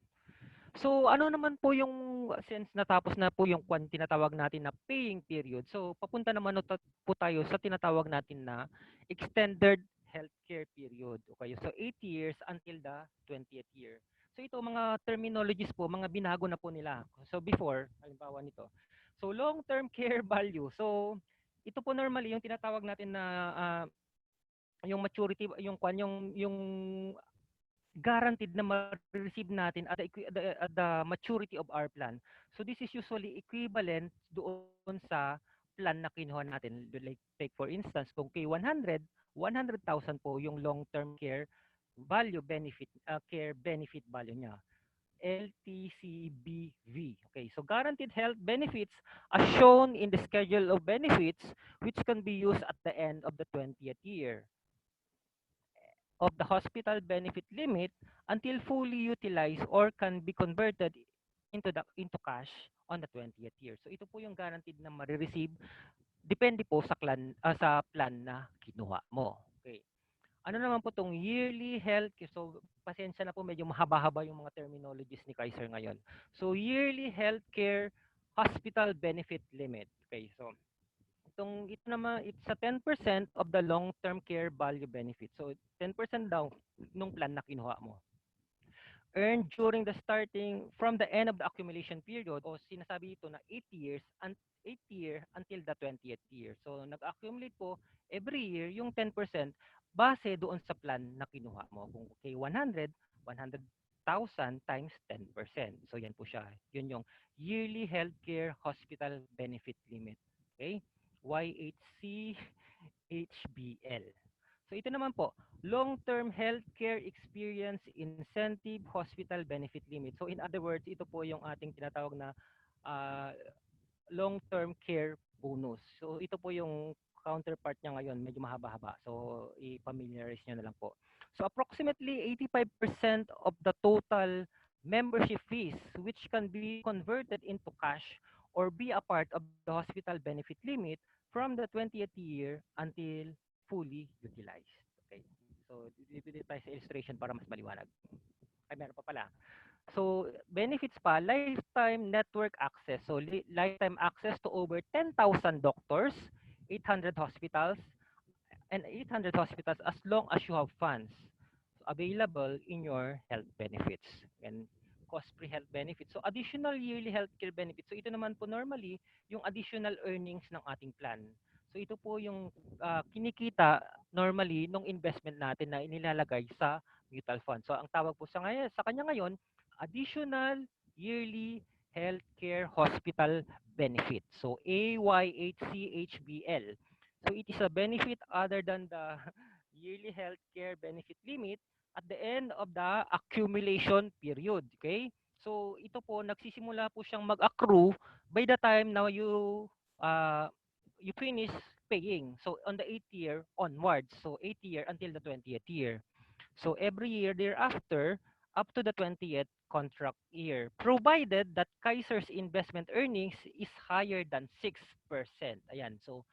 So, ano naman po yung, since natapos na po yung tinatawag natin na paying period, so papunta naman po tayo sa tinatawag natin na extended healthcare period. Okay, so 8 years until the 20th year. So ito, mga terminologies po, mga binago na po nila. So before, halimbawa nito. So long-term care value. So ito po normally yung tinatawag natin na yung maturity, yung guaranteed na ma-receive natin at the maturity of our plan. So this is usually equivalent doon sa plan na kinuha natin. Like take for instance, kung K100, 100,000 po yung long-term care value benefit, care benefit value niya. LTCBV. Okay, so guaranteed health benefits as shown in the schedule of benefits which can be used at the end of the 20th year of the hospital benefit limit until fully utilized or can be converted into cash on the 20th year. So ito po yung guaranteed na ma-receive depende po sa plan na kinuha mo. Okay. Ano naman po tong yearly health, so pasensya na po medyo mahaba-haba yung mga terminologies ni Kaiser ngayon. So yearly healthcare hospital benefit limit. Okay, so ito naman, it's a 10% of the long-term care value benefit. So 10% daw nung plan na kinuha mo. Earned during the starting from the end of the accumulation period o sinasabi ito na 8 years and 8 year until the 20th year. So nag-accumulate po every year yung 10% base doon sa plan na kinuha mo. Kung okay 100, 100,000 times 10%. So yan po siya. Yun yung yearly healthcare hospital benefit limit. Okay? YHC HBL. So ito naman po, long-term healthcare experience incentive hospital benefit limit. So in other words, ito po yung ating tinatawag na long-term care bonus. So ito po yung counterpart niya ngayon, medyo mahaba-haba. So i-familiarize niyo na lang po. So approximately 85% of the total membership fees which can be converted into cash or be a part of the hospital benefit limit from the 20th year until fully utilized. Okay. So dito tayo sa illustration para mas maliwanag. Ay, meron pa pala. So, benefits pa, lifetime network access. So, lifetime access to over 10,000 doctors, 800 hospitals, and 800 hospitals as long as you have funds available in your health benefits and cost-free health benefits. So, additional yearly healthcare benefits. So, ito naman po normally yung additional earnings ng ating plan. So, ito po yung kinikita normally nung investment natin na inilalagay sa mutual fund. So, ang tawag po sa kanya ngayon, additional yearly healthcare hospital benefit. So AYHCHBL. So it is a benefit other than the yearly healthcare benefit limit at the end of the accumulation period. Okay? So ito po, nagsisimula po siyang mag-accrue by the time now you finish paying. So on the 8th year onwards. So 8th year until the 20th year. So every year thereafter, up to the 20th contract year, provided that Kaiser's investment earnings is higher than 6%. Ayan, so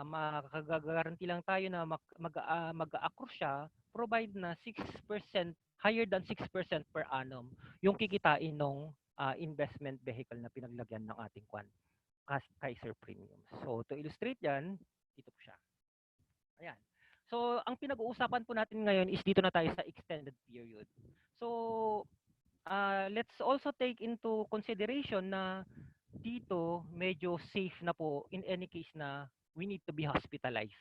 makakagaranti lang tayo na mag-accrue siya, provide na 6%, higher than 6% per annum, yung kikitain ng investment vehicle na pinaglagyan ng ating Kaiser Premium. So to illustrate yan, dito po siya. Ayan. So, ang pinag-uusapan po natin ngayon is dito na tayo sa extended period. So, let's also take into consideration na dito medyo safe na po in any case na we need to be hospitalized.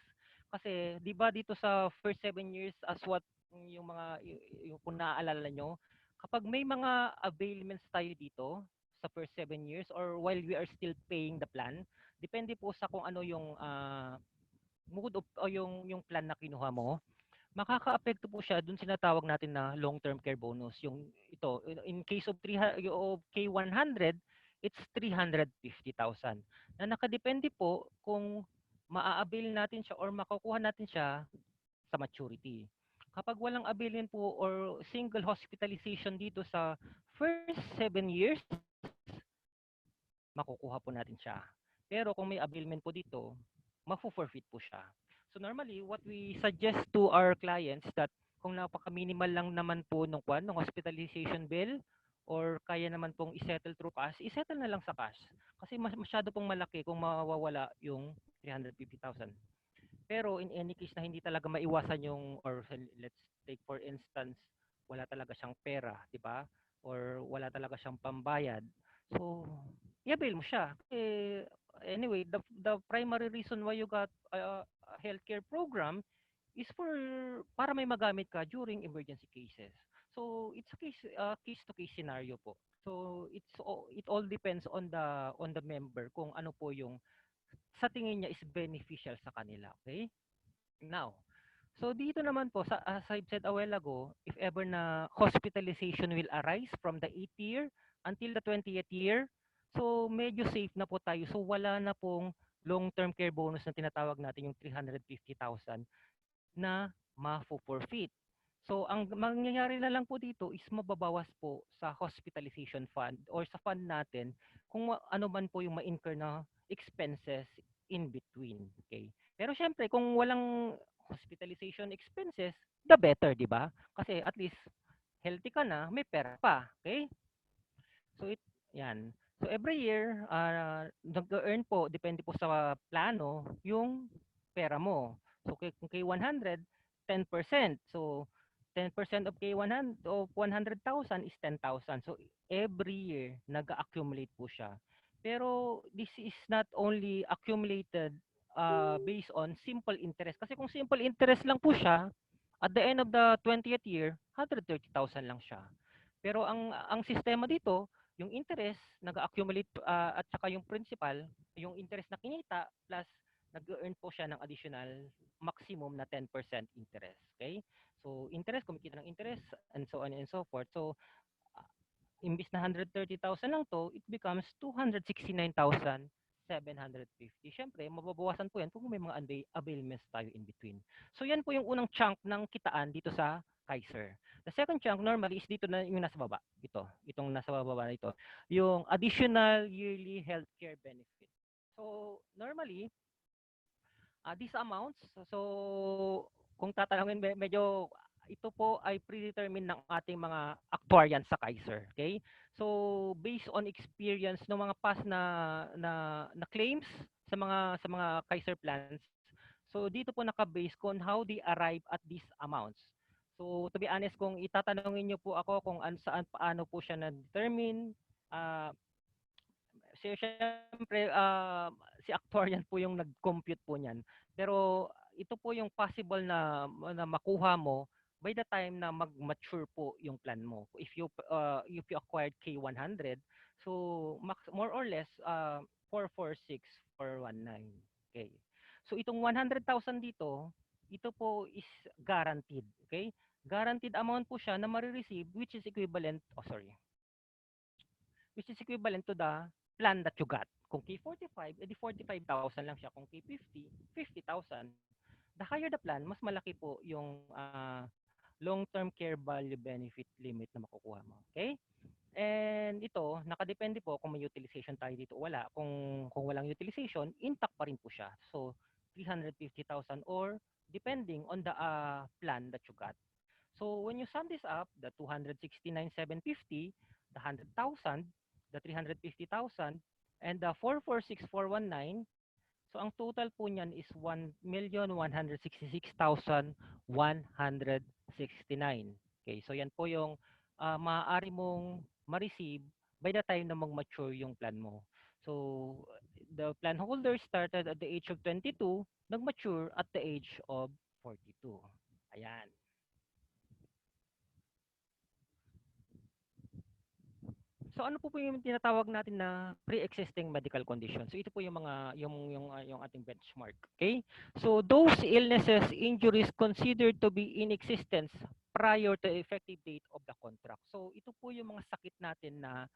Kasi 'di ba dito sa first 7 years as what yung mga yung kung naaalala nyo, kapag may mga availments tayo dito sa first 7 years or while we are still paying the plan, depende po sa kung ano yung mood of o yung plan na kinuha mo, makakaapekto po siya dun sinatawag natin na long-term care bonus. Yung ito, in case of K100, it's 350,000. Na nakadepende po kung maa-avail natin siya or makukuha natin siya sa maturity. Kapag walang availin po or single hospitalization dito sa first 7 years, makukuha po natin siya. Pero kung may availment po dito, mafo-forfeit po siya. So normally, what we suggest to our clients that kung napaka-minimal lang naman po nung hospitalization bill or kaya naman pong isettle through cash, isettle na lang sa cash. Kasi masyado pong malaki kung mawawala yung 350,000. Pero in any case na hindi talaga maiwasan yung, or let's take for instance, wala talaga siyang pera, di ba? Or wala talaga siyang pambayad. So, i-avail mo siya. Anyway, the primary reason why you got a healthcare program is para may magamit ka during emergency cases. So, it's a case to case scenario po. So, it all depends on the member kung ano po yung sa tingin niya is beneficial sa kanila, okay? Now, so dito naman po, as I've said a while ago, if ever na hospitalization will arise from the 8th year until the 20th year, so medyo safe na po tayo. So wala na pong long-term care bonus na tinatawag natin yung 350,000 na ma-forfeit. So ang mangyayari na lang po dito is mababawas po sa hospitalization fund or sa fund natin kung ano man po yung ma-incur na expenses in between. Okay? Pero syempre kung walang hospitalization expenses, the better, di ba? Kasi at least healthy ka na, may pera pa. Okay? So yan. So every year, nag-earn po, depende po sa plano, yung pera mo. So kung K100, 10%. So 10% of K100 of 100,000 is 10,000. So every year nag-accumulate po siya. Pero this is not only accumulated based on simple interest. Kasi kung simple interest lang po siya, at the end of the 20th year, 130,000 lang siya. Pero ang sistema dito, yung interest nag-accumulate at saka yung principal, yung interest na kinita plus nag-earn po siya ng additional maximum na 10% interest. Okay? So interest, kumikita ng interest and so on and so forth. So imbis na 130,000 lang to, it becomes 269,750. Siyempre, mababawasan po yan kung may mga availments tayo in between. So yan po yung unang chunk ng kitaan dito sa Kaiser. The second chunk normally is dito na yung nasa baba. Itong nasa baba na ito. Yung additional yearly healthcare benefit. So normally, these amounts, so kung tatanungin medyo ito po ay predetermined ng ating mga actuarian sa Kaiser, okay? So based on experience ng mga past na claims sa mga Kaiser plans, so dito po naka-base kung how they arrive at these amounts. So to be honest, kung itatanungin niyo po ako kung paano po siya na-determine, siyempre si actuarian po yung nag-compute po niyan. Pero ito po yung possible na makuha mo by the time na mag-mature po yung plan mo. If you acquired K100, so more or less 446,419. Okay. So itong 100,000 dito, ito po is guaranteed, okay? Guaranteed amount po siya na ma-receive which is equivalent to the plan that you got. Kung K45, edi 45,000 lang siya. Kung K50, 50,000. The higher the plan, mas malaki po yung long-term care value benefit limit na makukuha mo. Okay? And ito, nakadepende po kung may utilization tayo dito o wala. Kung walang utilization, intact pa rin po siya. So, 350,000 or depending on the plan that you got. So, when you sum this up, the 269,750, the 100,000, the 350,000, and the 446,419, so ang total po niyan is 1,166,169. Okay, so yan po yung maaari mong ma-receive by the time na mag-mature yung plan mo. So, the plan holder started at the age of 22, nag-mature at the age of 42. Ayan. So ano po yung tinatawag natin na pre-existing medical condition? So ito po yung mga yung ating benchmark, okay? So those illnesses, injuries considered to be in existence prior to effective date of the contract. So ito po yung mga sakit natin na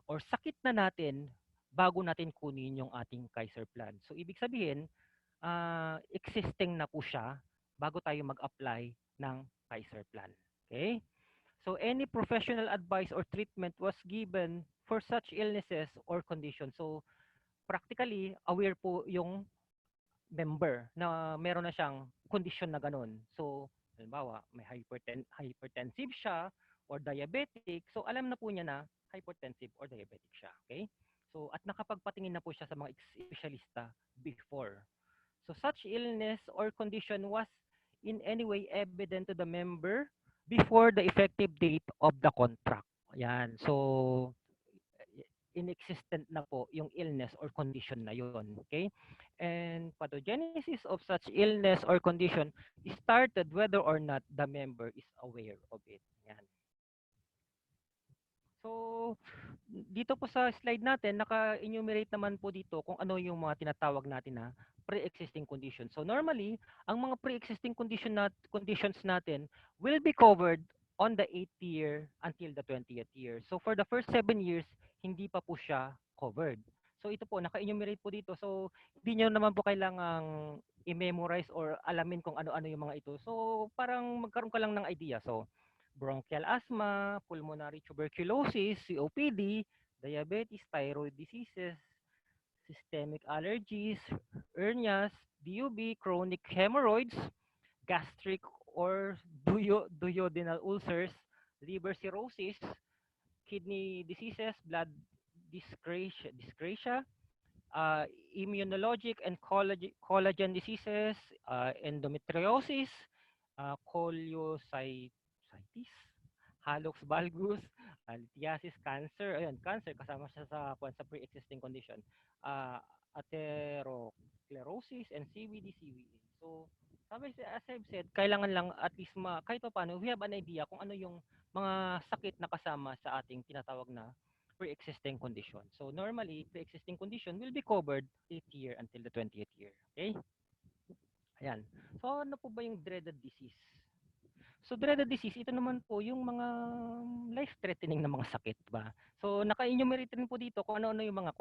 or sakit na natin bago natin kunin yung ating Kaiser plan. So ibig sabihin, existing na po siya bago tayo mag-apply ng Kaiser plan. Okay? So any professional advice or treatment was given for such illnesses or conditions. So practically aware po yung member na meron na siyang condition na ganun. So halimbawa, may hypertensive siya or diabetic. So alam na po niya na hypertensive or diabetic siya. Okay? So at nakapagpatingin na po siya sa mga espesyalista before. So such illness or condition was in any way evident to the member before the effective date of the contract. Ayan. So inexistent na po yung illness or condition na yun. Okay? And pathogenesis of such illness or condition started whether or not the member is aware of it. Ayan. So, dito po sa slide natin, naka-enumerate naman po dito kung ano yung mga tinatawag natin na pre-existing conditions. So, normally, ang mga pre-existing conditions natin will be covered on the 8th year until the 20th year. So, for the first 7 years, hindi pa po siya covered. So, ito po, naka-enumerate po dito. So, hindi nyo naman po kailangang i-memorize or alamin kung ano-ano yung mga ito. So, parang magkaroon ka lang ng idea. So, bronchial asthma, pulmonary tuberculosis, COPD, diabetes, thyroid diseases, systemic allergies, hernias, DUB, chronic hemorrhoids, gastric or duodenal ulcers, liver cirrhosis, kidney diseases, blood dyscrasia, immunologic and collagen diseases, endometriosis, cholecystitis, hallux valgus, lithiasis, cancer, ayun, cancer kasama siya sa pre-existing condition, atherosclerosis, and CVD. So, as I've said, kailangan lang at least kahit pa paano, we have an idea kung ano yung mga sakit na kasama sa ating tinatawag na pre-existing condition. So normally, pre-existing condition will be covered 8th year until the 20th year. Okay? Ayan. So ano po ba yung dreaded disease? So dreaded disease, ito naman po yung mga life-threatening na mga sakit, ba? So naka-enumerate rin po dito kung ano-ano yung mga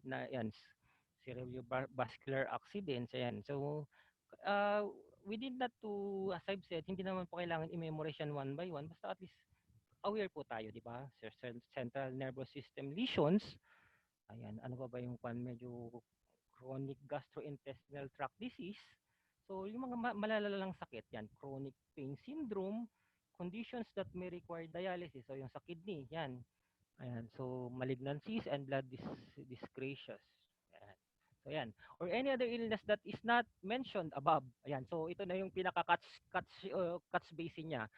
na yan, cerebrovascular accidents, ayan. So we did not to, as I've said, hindi naman po kailangan i-memorize yan one by one, basta at least aware po tayo, di ba? Central nervous system lesions. Ayan, ano ba yung medyo chronic gastrointestinal tract disease. So, yung mga malalalang sakit yan, chronic pain syndrome, conditions that may require dialysis, so yung sa kidney, yan. Ayan, so malignancies and blood dyscrasias. Ayan. So, yan. Or any other illness that is not mentioned above. Ayan, so ito na yung pinaka-catch basin niya.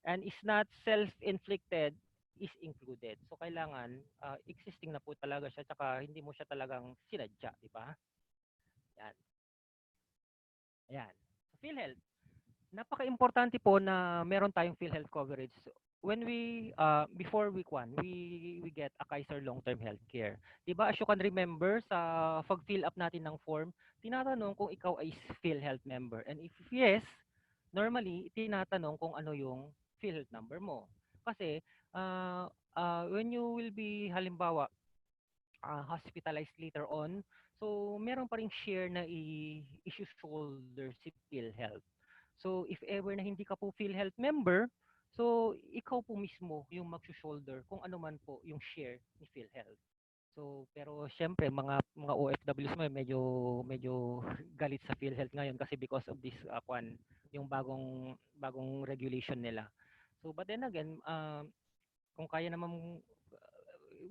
And is not self-inflicted is included. So kailangan existing na po talaga siya tsaka hindi mo siya talagang sinadya, di ba? Yan. Ayan. So PhilHealth. Napaka-importante po na meron tayong PhilHealth coverage. When we before week 1, we get a Kaiser long-term healthcare. 'Di ba? As you can remember sa pag-fill up natin ng form, tinatanong kung ikaw ay PhilHealth member. And if yes, normally tinatanong kung ano yung PhilHealth number mo. Kasi when you will be halimbawa hospitalized later on, so meron pa ring share na i-issue shoulder si PhilHealth. So if ever na hindi ka po PhilHealth member, so ikaw po mismo yung mag-shoulder kung ano man po yung share ni PhilHealth. So pero syempre mga OFWs mo medyo galit sa PhilHealth ngayon kasi because of this yung bagong regulation nila. So but then again, kung kaya naman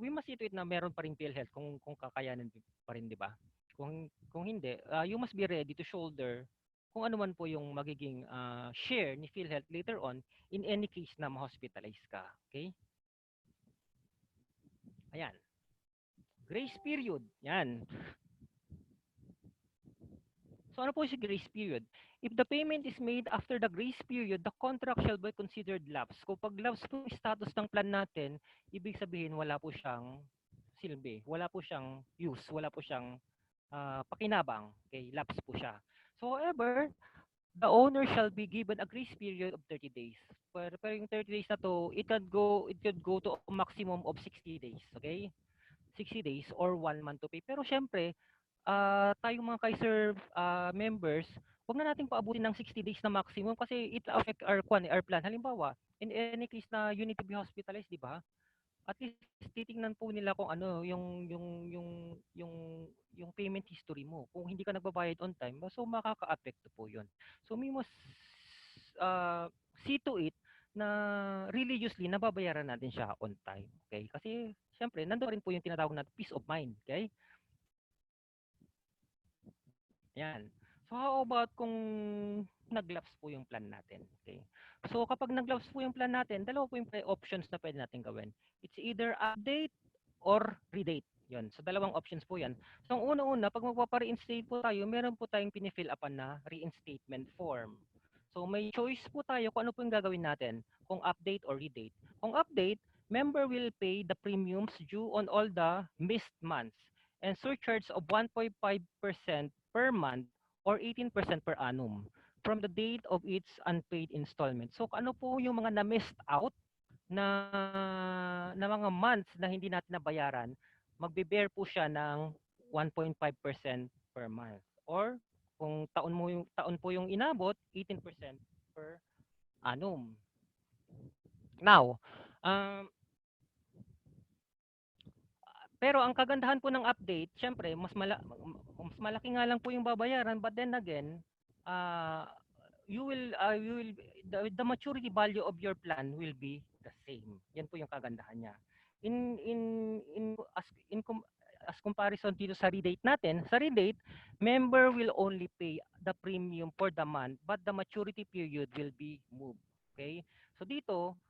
we must see to it na meron pa ring PhilHealth kung kakayanin pa rin, di ba? Kung hindi, you must be ready to shoulder kung ano man po yung magiging share ni PhilHealth later on in any case na ma-hospitalize ka. Okay? Ayan. Grace period. Yan. So ano po si grace period? If the payment is made after the grace period, the contract shall be considered lapse. Kung pag lapse po yung status ng plan natin, ibig sabihin wala po siyang silbi, wala po siyang use, wala po siyang pakinabang. Okay, lapse po siya. So however, the owner shall be given a grace period of 30 days. Pero yung 30 days na to, it could go to a maximum of 60 days. Okay? 60 days or 1 month to pay. Pero syempre, tayong mga Kaiser members, wag na nating paabutin ng 60 days na maximum kasi it affect our plan. Halimbawa, in any case na you need to be hospitalized, di ba? At least titingnan po nila kung ano yung payment history mo. Kung hindi ka nagbabayad on time, so makaka-apekto po 'yon. So we must see to it na religiously nababayaran natin siya on time. Okay? Kasi syempre, nandoon rin po yung tinatawag na peace of mind. Okay? Yan. So how about kung naglaps po yung plan natin? Okay. So kapag naglaps po yung plan natin, dalawa po yung options na pwede natin gawin. It's either update or redate. Yun. So dalawang options po yan. So ang una-una, pag magpapa-reinstate po tayo, meron po tayong pinifill upan na reinstatement form. So may choice po tayo kung ano po yung gagawin natin, kung update or redate. Kung update, member will pay the premiums due on all the missed months and surcharge of 1.5% per month or 18% per annum from the date of its unpaid installment. So ano po yung mga na-missed out na mga months na hindi natin nabayaran, magbe-bear po siya ng 1.5% per month. Or kung taon po yung inabot, 18% per annum. Now, pero ang kagandahan po ng update, syempre, mas malaki nga lang po yung babayaran, but then again, the maturity value of your plan will be the same. Yan po yung kagandahan niya. As comparison dito sa redate natin, sa redate, member will only pay the premium for the month, but the maturity period will be moved. Okay? So dito,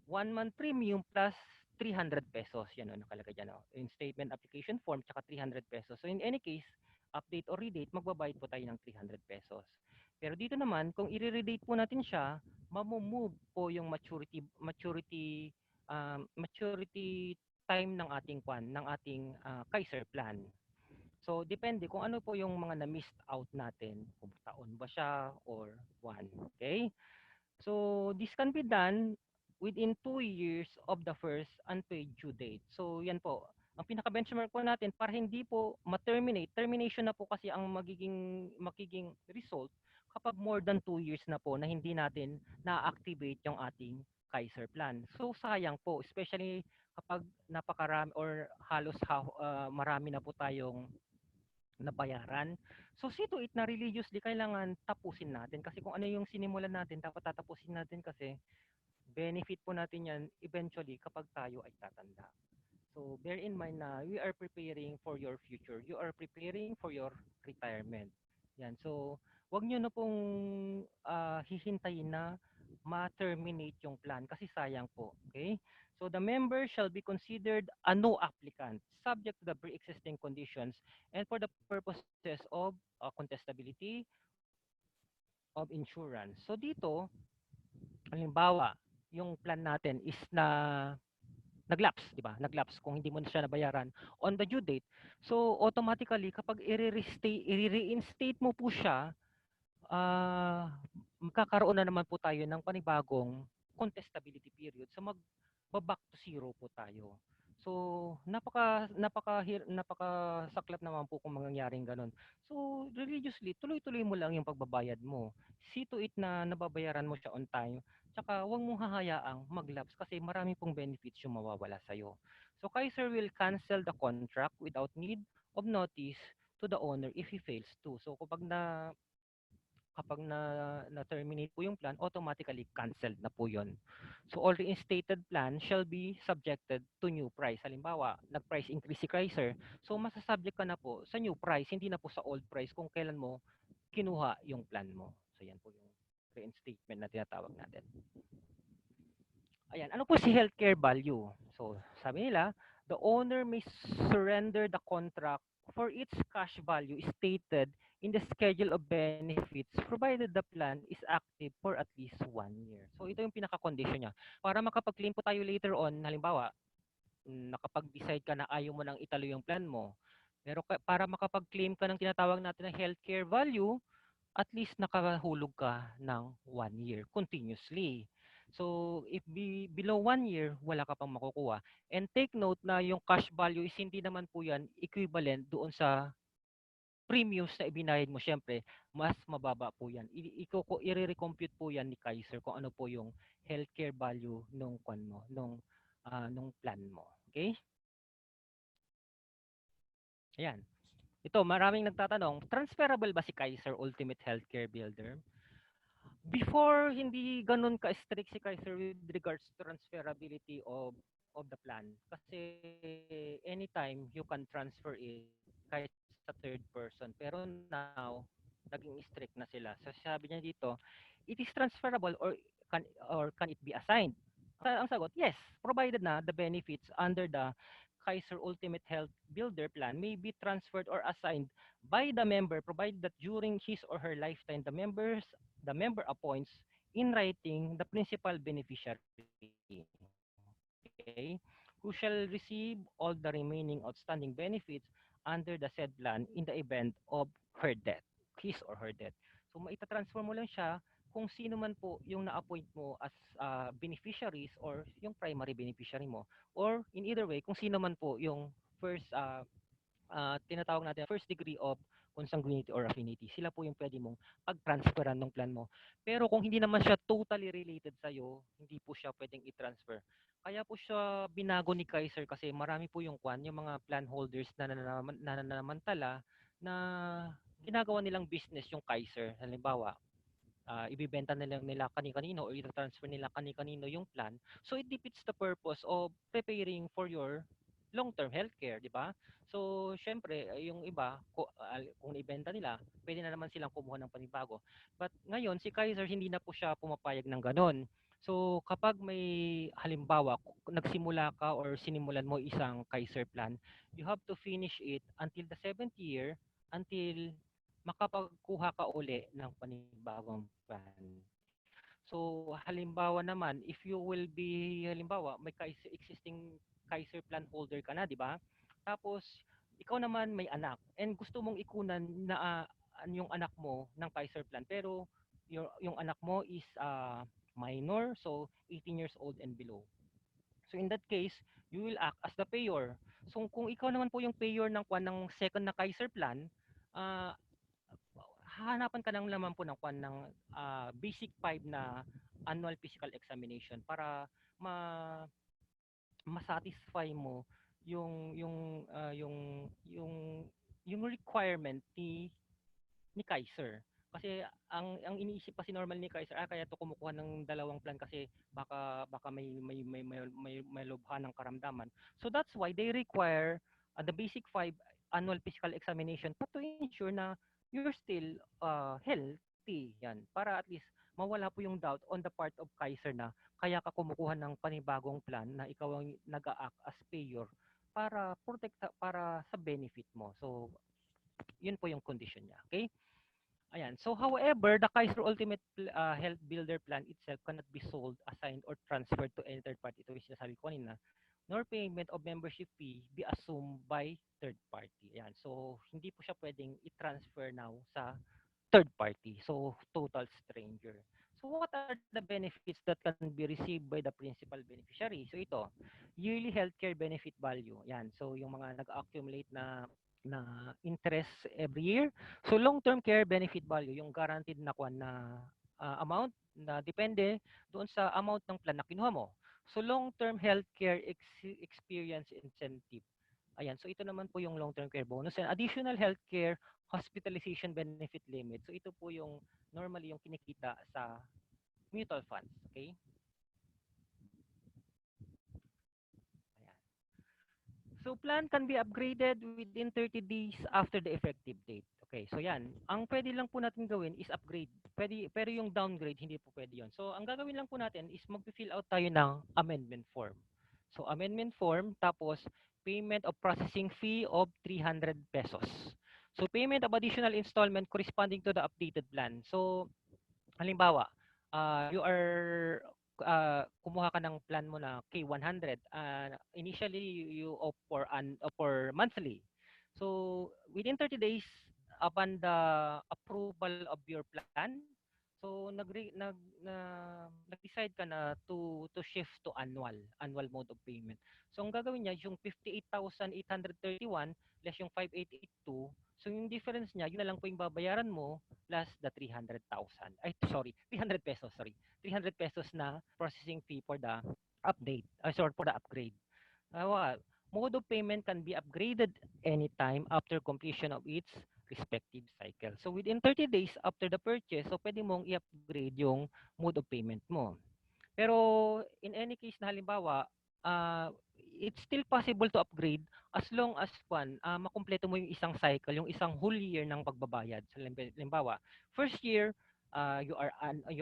1 month premium plus 300 pesos. Yan o, nakalagay dyan o. In statement application form, tsaka 300 pesos. So in any case, update or redate, magbabayad po tayo ng 300 pesos. Pero dito naman, kung i-redate po natin siya, mamumove po yung maturity time ng ating Kaiser plan. So depende kung ano po yung mga na-missed out natin, kung taon ba siya or buwan. Okay? So this can be done within 2 years of the first unpaid due date. So yan po, ang pinaka-benchmark po natin para hindi po ma-terminate. Termination na po kasi ang magiging result kapag more than 2 years na po na hindi natin na-activate yung ating Kaiser plan. So sayang po, especially kapag napakarami or halos marami na po tayong nabayaran. So see to it na religiously kailangan tapusin natin kasi kung ano yung sinimulan natin dapat tatapusin natin kasi benefit po natin yan eventually kapag tayo ay tatanda. So bear in mind na we are preparing for your future. You are preparing for your retirement. Yan. So wag nyo na pong hihintayin na ma-terminate yung plan kasi sayang po. Okay? So the member shall be considered a no applicant subject to the pre-existing conditions and for the purposes of contestability of insurance. So dito, halimbawa, yung plan natin is na naglapse, di ba? Naglapse kung hindi mo na siya nabayaran on the due date. So automatically kapag i-reinstate mo po siya, magkakaroon na naman po tayo ng panibagong contestability period. So mag-back to zero po tayo. So napakasaklap naman po kung mangyayaring ganun. So religiously, tuloy-tuloy mo lang yung pagbabayad mo. See to it na nababayaran mo siya on time. Tsaka huwag mong hahayaang maglapse kasi marami pong benefits yung mawawala sa'yo. So Kaiser will cancel the contract without need of notice to the owner if he fails to. So kapag na-terminate po yung plan, automatically canceled na po yun. So all reinstated plan shall be subjected to new price. Halimbawa, nag-price increase si Kaiser, so masasubject ka na po sa new price, hindi na po sa old price kung kailan mo kinuha yung plan mo. So yan po yung reinstatement na tinatawag natin. Ayan, ano po si healthcare value? So sabi nila, the owner may surrender the contract for its cash value stated in the schedule of benefits provided the plan is active for at least 1 year. So ito yung pinaka-condition niya. Para makapag-claim po tayo later on, halimbawa, nakapag-decide ka na ayaw mo nang ituloy yung plan mo. Pero para makapag-claim ka ng tinatawag natin na healthcare value, at least nakahulog ka ng 1 year continuously. So, if below 1 year, wala ka pang makukuha. And take note na yung cash value is hindi naman po yan equivalent doon sa premiums na ibinayad mo. Siyempre, mas mababa po yan. I-recompute po yan ni Kaiser kung ano po yung healthcare value nung nung plan mo. Okay? Ayan. Ito, maraming nagtatanong, transferable ba si Kaiser Ultimate Healthcare Builder? Before, hindi ganun ka-strict si Kaiser with regards to transferability of the plan. Kasi anytime you can transfer it kahit sa third person. Pero now, naging strict na sila. So sabi niya dito, it is transferable or can it be assigned? Ang sagot, yes, provided na the benefits under the Kaiser Ultimate Health Builder Plan may be transferred or assigned by the member provided that during his or her lifetime the member appoints in writing the principal beneficiary, okay, who shall receive all the remaining outstanding benefits under the said plan in the event of her death, his or her death. So maitatransfer mo lang siya kung sino man po yung na-appoint mo as beneficiaries or yung primary beneficiary mo, or in either way kung sino man po yung first tinatawag natin first degree of consanguinity or affinity. Sila po yung pwede mong pag-transferan ng plan mo. Pero kung hindi naman siya totally related sa'yo, hindi po siya pwedeng i-transfer. Kaya po siya binago ni Kaiser kasi marami po yung mga plan holders na nananamantala na ginagawa nilang business yung Kaiser. Halimbawa, ibibenta nila kani-kanino or i-transfer nila kani-kanino yung plan. So it defeats the purpose of preparing for your long-term healthcare, di ba? So, syempre, yung iba, kung ibenta nila, pwede na naman silang kumuha ng panibago. But ngayon, si Kaiser, hindi na po siya pumapayag ng ganon. So, kapag may halimbawa, nagsimula ka or sinimulan mo isang Kaiser plan, you have to finish it until the 7th year until makapagkuha ka uli ng panibagong plan. So, halimbawa naman, if you will be, halimbawa, may existing Kaiser plan holder ka na, di ba? Tapos, ikaw naman may anak and gusto mong ikunan na yung anak mo ng Kaiser plan pero yung anak mo is minor, so 18 years old and below. So in that case, you will act as the payer. So kung ikaw naman po yung payer ng second na Kaiser plan, uh, hahanapan ka ng laman po ng basic 5 na annual physical examination para ma-satisfy mo yung requirement ni Kaiser. Kasi ang iniisip kasi normal ni Kaiser, kaya to kumukuha ng dalawang plan kasi baka may lubha ng karamdaman. So that's why they require the basic 5 annual physical examination to ensure na you're still healthy. Yan, para at least mawala po yung doubt on the part of Kaiser na kaya ka kumukuha ng panibagong plan na ikaw ang nag-a-act as payer para para sa benefit mo. So yun po yung condition niya. Okay? Ayan. So however, the Kaiser Ultimate Health Builder Plan itself cannot be sold, assigned, or transferred to any third party. Ito yung sinasabi ko kanina. Nor payment of membership fee be assumed by third party. Ayan. So hindi po siya pwedeng i-transfer now sa third party. So total stranger. So what are the benefits that can be received by the principal beneficiary? So ito, yearly healthcare benefit value. Yan. So yung mga nag-accumulate na interest every year. So long-term care benefit value, yung guaranteed na amount na depende doon sa amount ng plan na kinuha mo. So long-term healthcare experience incentive. Ayan, so ito naman po yung long-term care bonus and additional healthcare hospitalization benefit limit. So ito po yung normally yung kinikita sa mutual funds, okay? Ayan. So plan can be upgraded within 30 days after the effective date. Okay, so yan. Ang pwede lang po natin gawin is upgrade. Pwede, pero yung downgrade, hindi po pwede yon. So ang gagawin lang po natin is mag-fill out tayo ng amendment form. So amendment form, tapos payment of processing fee of 300 pesos. So payment of additional installment corresponding to the updated plan. So halimbawa, you are kumuha ka ng plan mo na K100. Initially you opt for monthly. So within 30 days upon the approval of your plan, so nag-decide ka na to shift to annual mode of payment. So ang gagawin niya yung 58,831 less yung 5,882. So yung difference niya, yun na lang po yung babayaran mo plus the 300,000. Ay, sorry, 300 pesos, sorry. 300 pesos na processing fee for the update, sorry, for the upgrade. Mode of payment can be upgraded anytime after completion of its respective cycle. So within 30 days after the purchase, so pwede mong i-upgrade yung mode of payment mo. Pero in any case na halimbawa, it's still possible to upgrade as long as makumpleto mo yung isang cycle, yung isang whole year ng pagbabayad. So halimbawa, first year, you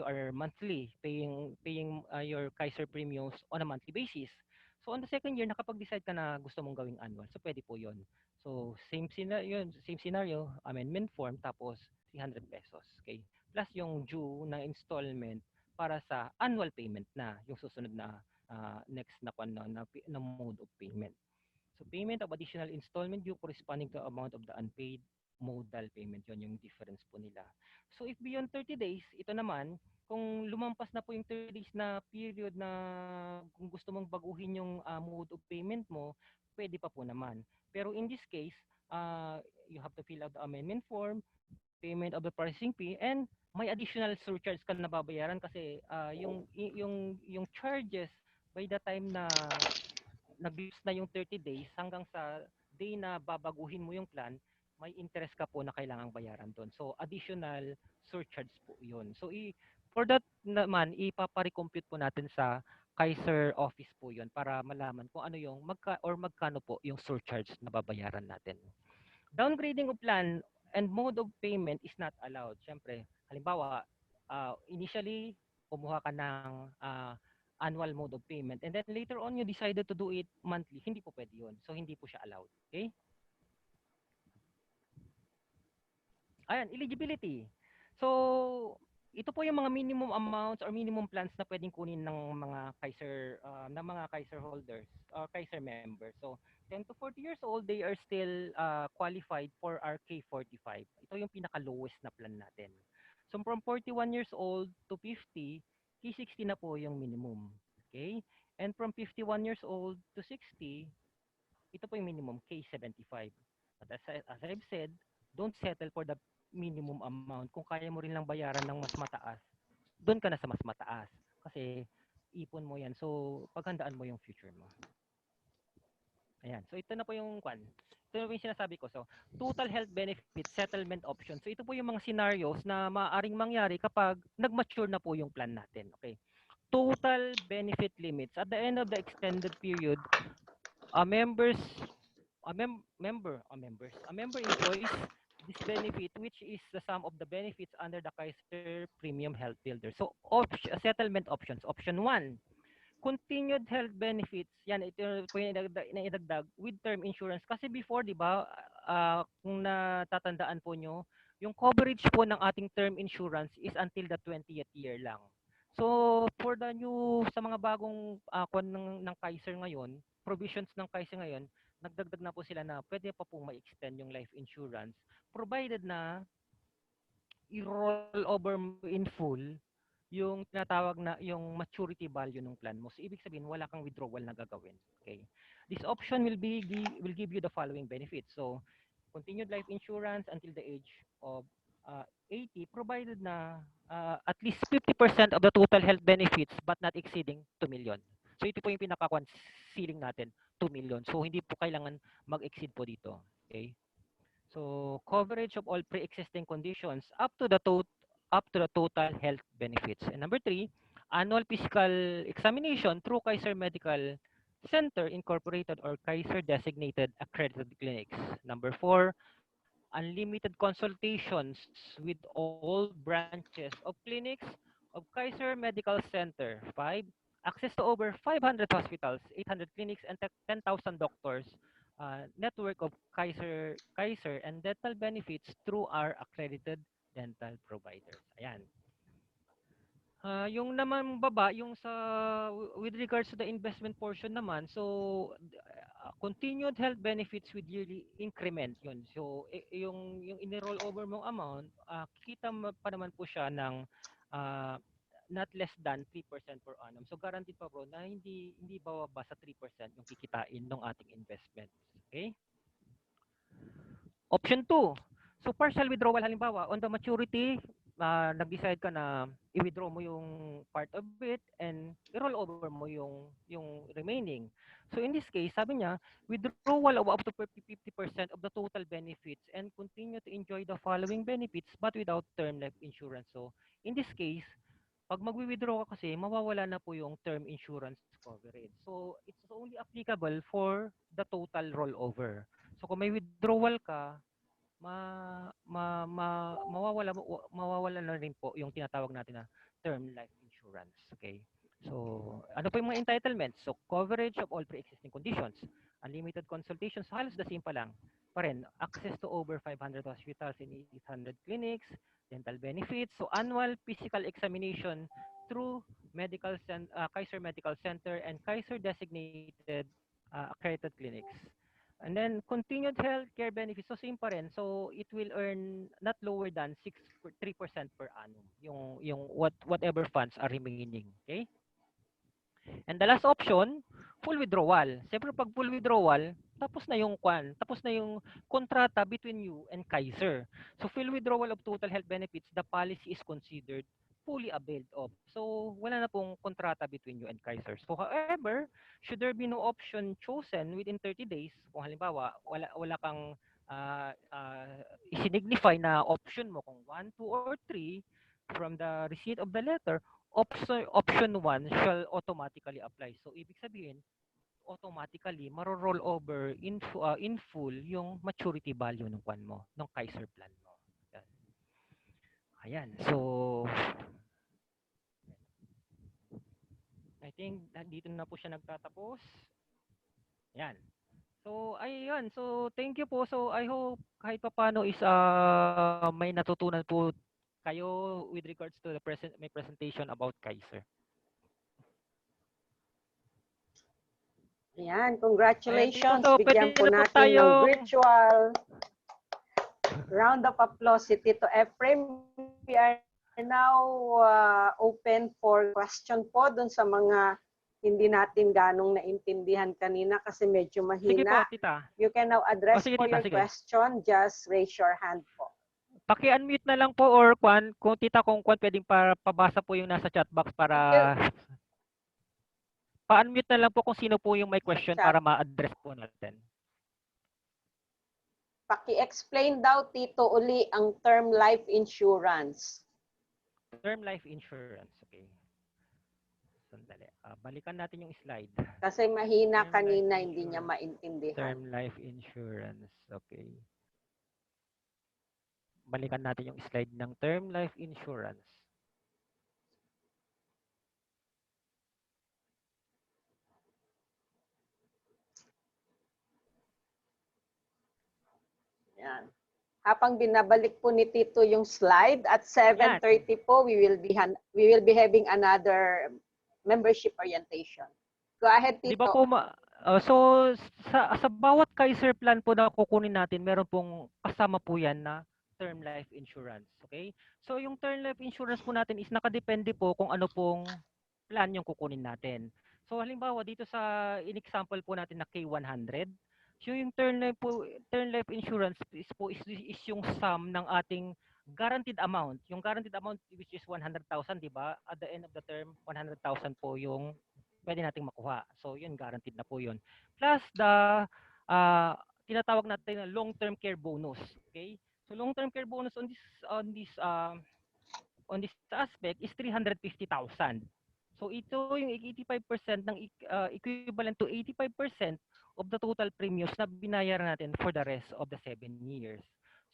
are monthly paying your Kaiser premiums on a monthly basis. So on the second year, nakapag-decide ka na gusto mong gawing annual. So pwede po 'yon. So same scenario, amendment form tapos 300 pesos. Okay? Plus yung due na installment para sa annual payment na yung susunod na next na mode of payment. So payment of additional installment due corresponding to amount of the unpaid modal payment. Yon yung difference po nila. So if beyond 30 days, ito naman, kung lumampas na po yung 30 days na period na kung gusto mong baguhin yung mode of payment mo, pwede pa po naman. Pero in this case, you have to fill out the amendment form, payment of the processing fee, and may additional surcharge ka na babayaran kasi yung charges by the time na nag-lapse na yung 30 days hanggang sa day na babaguhin mo yung plan, may interest ka po na kailangang bayaran doon. So additional surcharge po 'yun. So for that naman ipapa-recompute po natin sa Kaiser office po 'yun para malaman kung ano yung magkano po yung surcharge na babayaran natin. Downgrading of plan and mode of payment is not allowed. Siyempre, halimbawa, initially, kumuha ka ng annual mode of payment and then later on you decided to do it monthly. Hindi po pwede yun. So, hindi po siya allowed. Okay? Ayan, eligibility. So, ito po yung mga minimum amounts or minimum plans na pwedeng kunin ng mga Kaiser holders or Kaiser members. So, 10 to 40 years old, they are still qualified for our K45. Ito yung pinaka-lowest na plan natin. So, from 41 years old to 50, K60 na po yung minimum. Okay? And from 51 years old to 60, ito po yung minimum, K75. But as I've said, don't settle for the minimum amount. Kung kaya mo rin lang bayaran ng mas mataas, doon ka na sa mas mataas. Kasi ipon mo yan. So, paghandaan mo yung future mo. Ayan. So, ito na po yung ito na po yung sinasabi ko. So, total health benefit settlement option. So, ito po yung mga scenarios na maaaring mangyari kapag nag-mature na po yung plan natin. Okay. Total benefit limits. At the end of the extended period, a member enjoys this benefit, which is the sum of the benefits under the Kaiser Premium Health Builder. So, settlement options. Option 1, continued health benefits. Yan, ito po yung idagdag with term insurance. Kasi before, di ba, kung natatandaan po nyo, yung coverage po ng ating term insurance is until the 20th year lang. So, for the new, sa mga bagong ng Kaiser ngayon, provisions ng Kaiser ngayon, nagdagdag na po sila na pwede pa pong ma-extend yung life insurance provided na i-roll over in full yung tinatawag na yung maturity value ng plan mo. So, ibig sabihin, wala kang withdrawal na gagawin. Okay? This option will give you the following benefits. So, continued life insurance until the age of 80 provided na at least 50% of the total health benefits but not exceeding 2 million. So, ito po yung ceiling natin, 2 million. So, hindi po kailangan mag-exceed po dito. Okay? So, coverage of all pre-existing conditions up to the total health benefits. And number 3, annual physical examination through Kaiser Medical Center Incorporated or Kaiser designated accredited clinics. Number 4, unlimited consultations with all branches of clinics of Kaiser Medical Center. 5, access to over 500 hospitals, 800 clinics, and 10,000 doctors, network of Kaiser and dental benefits through our accredited dental providers. Ayan. Yung naman baba, yung sa with regards to the investment portion naman, so continued health benefits with yearly increment yun. So yung in-roll over mong amount, kikita pa naman po siya ng uh, not less than 3% per annum. So guaranteed pa bro na hindi bababa sa 3% yung kikitain ng ating investment. Okay? Option 2. So partial withdrawal halimbawa, on the maturity, nag-decide ka na i-withdraw mo yung part of it and i-roll over mo yung remaining. So in this case, sabi niya, withdrawal of up to 50% of the total benefits and continue to enjoy the following benefits but without term life insurance. So in this case, pag magwi-withdraw ka kasi, mawawala na po yung term insurance coverage. So it's only applicable for the total rollover. So kung may withdrawal ka, mawawala na rin po yung tinatawag natin na term life insurance. Okay? So, ano po yung mga entitlements? So, coverage of all pre-existing conditions, unlimited consultations, halos the same pa lang. Pa rin, access to over 500 hospitals and 800 clinics, dental benefits, so annual physical examination through Kaiser Medical Center and Kaiser designated accredited clinics. And then continued healthcare benefits, so same pa rin. So it will earn not lower than 3% per annum yung whatever funds are remaining, okay? And the last option, full withdrawal. Siyempre pag full withdrawal, tapos na yung kontrata between you and Kaiser. So full withdrawal of total health benefits, the policy is considered fully availed of. So wala na pong kontrata between you and Kaiser. So however, should there be no option chosen within 30 days, kung halimbawa wala kang isignify na option mo kung 1, 2 or 3 from the receipt of the letter, option 1 shall automatically apply. So ibig sabihin, automatically maro-roll over in full yung maturity value ng kwan mo, ng Kaiser plan mo. Yan. Ayan. So I think dito na po siya nagtatapos. Yan. So ayun. So thank you po. So I hope kahit papaano is may natutunan po kayo with regards to my presentation about Kaiser. Ayan, congratulations. So, Bigyan po pwede na po natin ng tayong- virtual round of applause si Tito Ephraim. We are now open for question po dun sa mga hindi natin ganong naintindihan kanina kasi medyo Sige po, mahina. tita. You can now address sige, po tita, your sige. question. Just raise your hand po. Paki-unmute na lang po or kung tita kung pwedeng para pabasa po yung nasa chat box para pa-unmute na lang po kung sino po yung may question Chat. para ma-address po natin. Paki-explain daw, Tito, uli ang term life insurance. Term life insurance, okay. Sandali. Balikan natin yung slide. Kasi mahina Term kanina, life hindi niya insurance. maintindihan. Term life insurance, okay. Balikan natin yung slide ng term life insurance. Yan. Habang binabalik po ni Tito yung slide, at 7:30 po, we will be having another membership orientation. Go ahead, Tito. Di ba po, so sa bawat Kaiser plan po na kukunin natin, meron pong kasama po yan na term life insurance. Okay? So yung term life insurance po natin is nakadepende po kung ano pong plan yung kukunin natin. So halimbawa dito sa in-example po natin na K100, so yung term life insurance is yung sum ng ating guaranteed amount. Yung guaranteed amount which is 100,000, di ba? At the end of the term, 100,000 po yung pwede nating makuha. So yun, guaranteed na po yun. Plus the tinatawag natin na long-term care bonus. Okay? So long-term care bonus on this aspect is 350,000. So ito yung 85% ng equivalent to 85% of the total premiums na binayaran natin for the rest of the 7 years.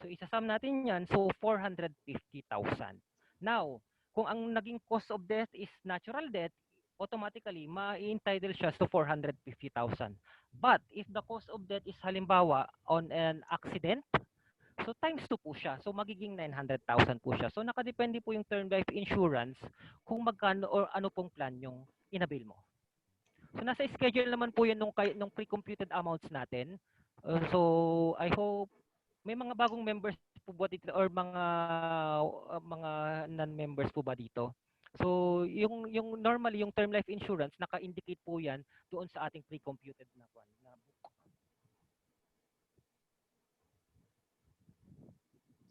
So isasum natin yan, so 450,000. Now, kung ang naging cause of death is natural death, automatically ma-entitle siya to 450,000. But if the cause of death is halimbawa on an accident, so times 2 po siya. So magiging 900,000 po siya. So nakadepende po yung term life insurance kung magkano or ano pong plan yung inabil mo. So nasa schedule naman po yan nung pre-computed amounts natin. So I hope may mga bagong members po ba dito or mga non-members po ba dito? So yung normally yung term life insurance naka-indicate po yan doon sa ating pre-computed na book.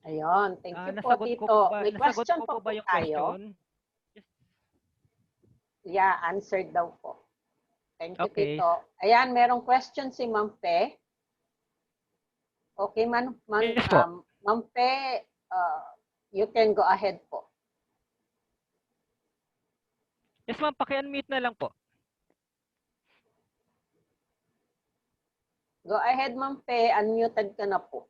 Ayun, thank you po, Nasagot ko Tito. po ba, May nasagot question ko po po ba yung tayo. question? Yes. Yeah, answered daw po. Thank you, Okay. Tito. Ayan, merong question si Ma'am Pe. Okay, Yes po. Ma'am Pe, you can go ahead po. Yes ma'am, paki-unmute na lang po. Go ahead, Ma'am Pe. Unmuted ka na po.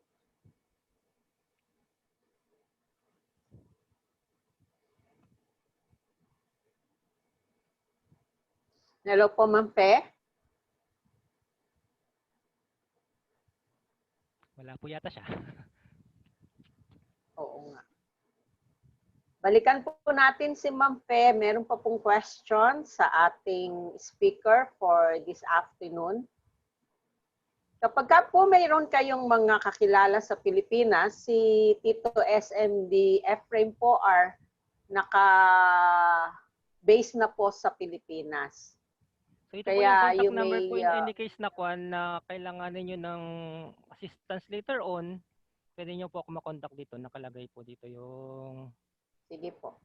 Hello po, Ma'am Pe. Wala po yata siya. Oo nga. Balikan po natin si Ma'am Pe. Meron pa pong question sa ating speaker for this afternoon. Kapag ka po mayroon kayong mga kakilala sa Pilipinas, si Tito SMDEphraim po are naka-base na po sa Pilipinas. So ito Kaya po yung you contact number may, po in any case na kailangan ninyo ng assistance later on. Pwede nyo po ako makontak dito. Nakalagay po dito yung... Sige po.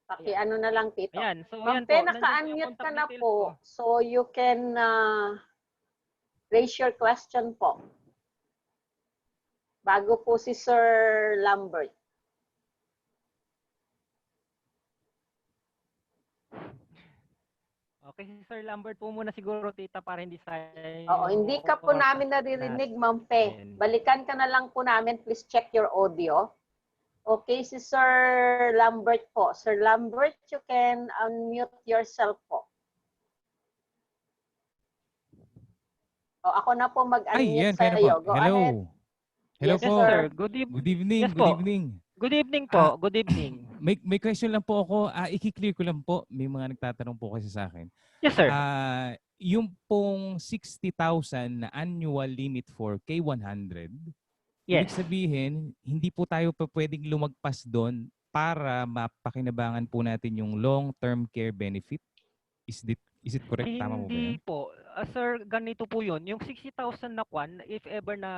Paki-ano na lang, Tito. Ayan. So Ma'am ayan Pe, po. Nandun po yung naka-unmute ka contact na details po. ko. So you can raise your question po. Bago po si Sir Lambert. Okay, si Sir Lambert po muna siguro, tita, para hindi sayang. Oo, hindi ka po namin naririnig, Ma'am Pe. Ayan. Balikan ka na lang po namin. Please check your audio. Okay, si Sir Lambert po. Sir Lambert, you can unmute yourself po. O, ako na po mag-unmute sa iyo. Go Hello. ahead. Hello Yes, po. sir. Good Good evening. Yes Good po. evening. Good evening po. Good evening. May question lang po ako. I-clear ko lang po. May mga nagtatanong po kasi sa akin. Yes, sir. Yung pong 60,000 na annual limit for K100, ibig Yes. sabihin, hindi po tayo pa pwedeng lumagpas doon para mapakinabangan po natin yung long-term care benefit. Is it correct? Tama mo ba yan? Hindi po. Sir, ganito po yun. Yung 60,000 na kwan, if ever na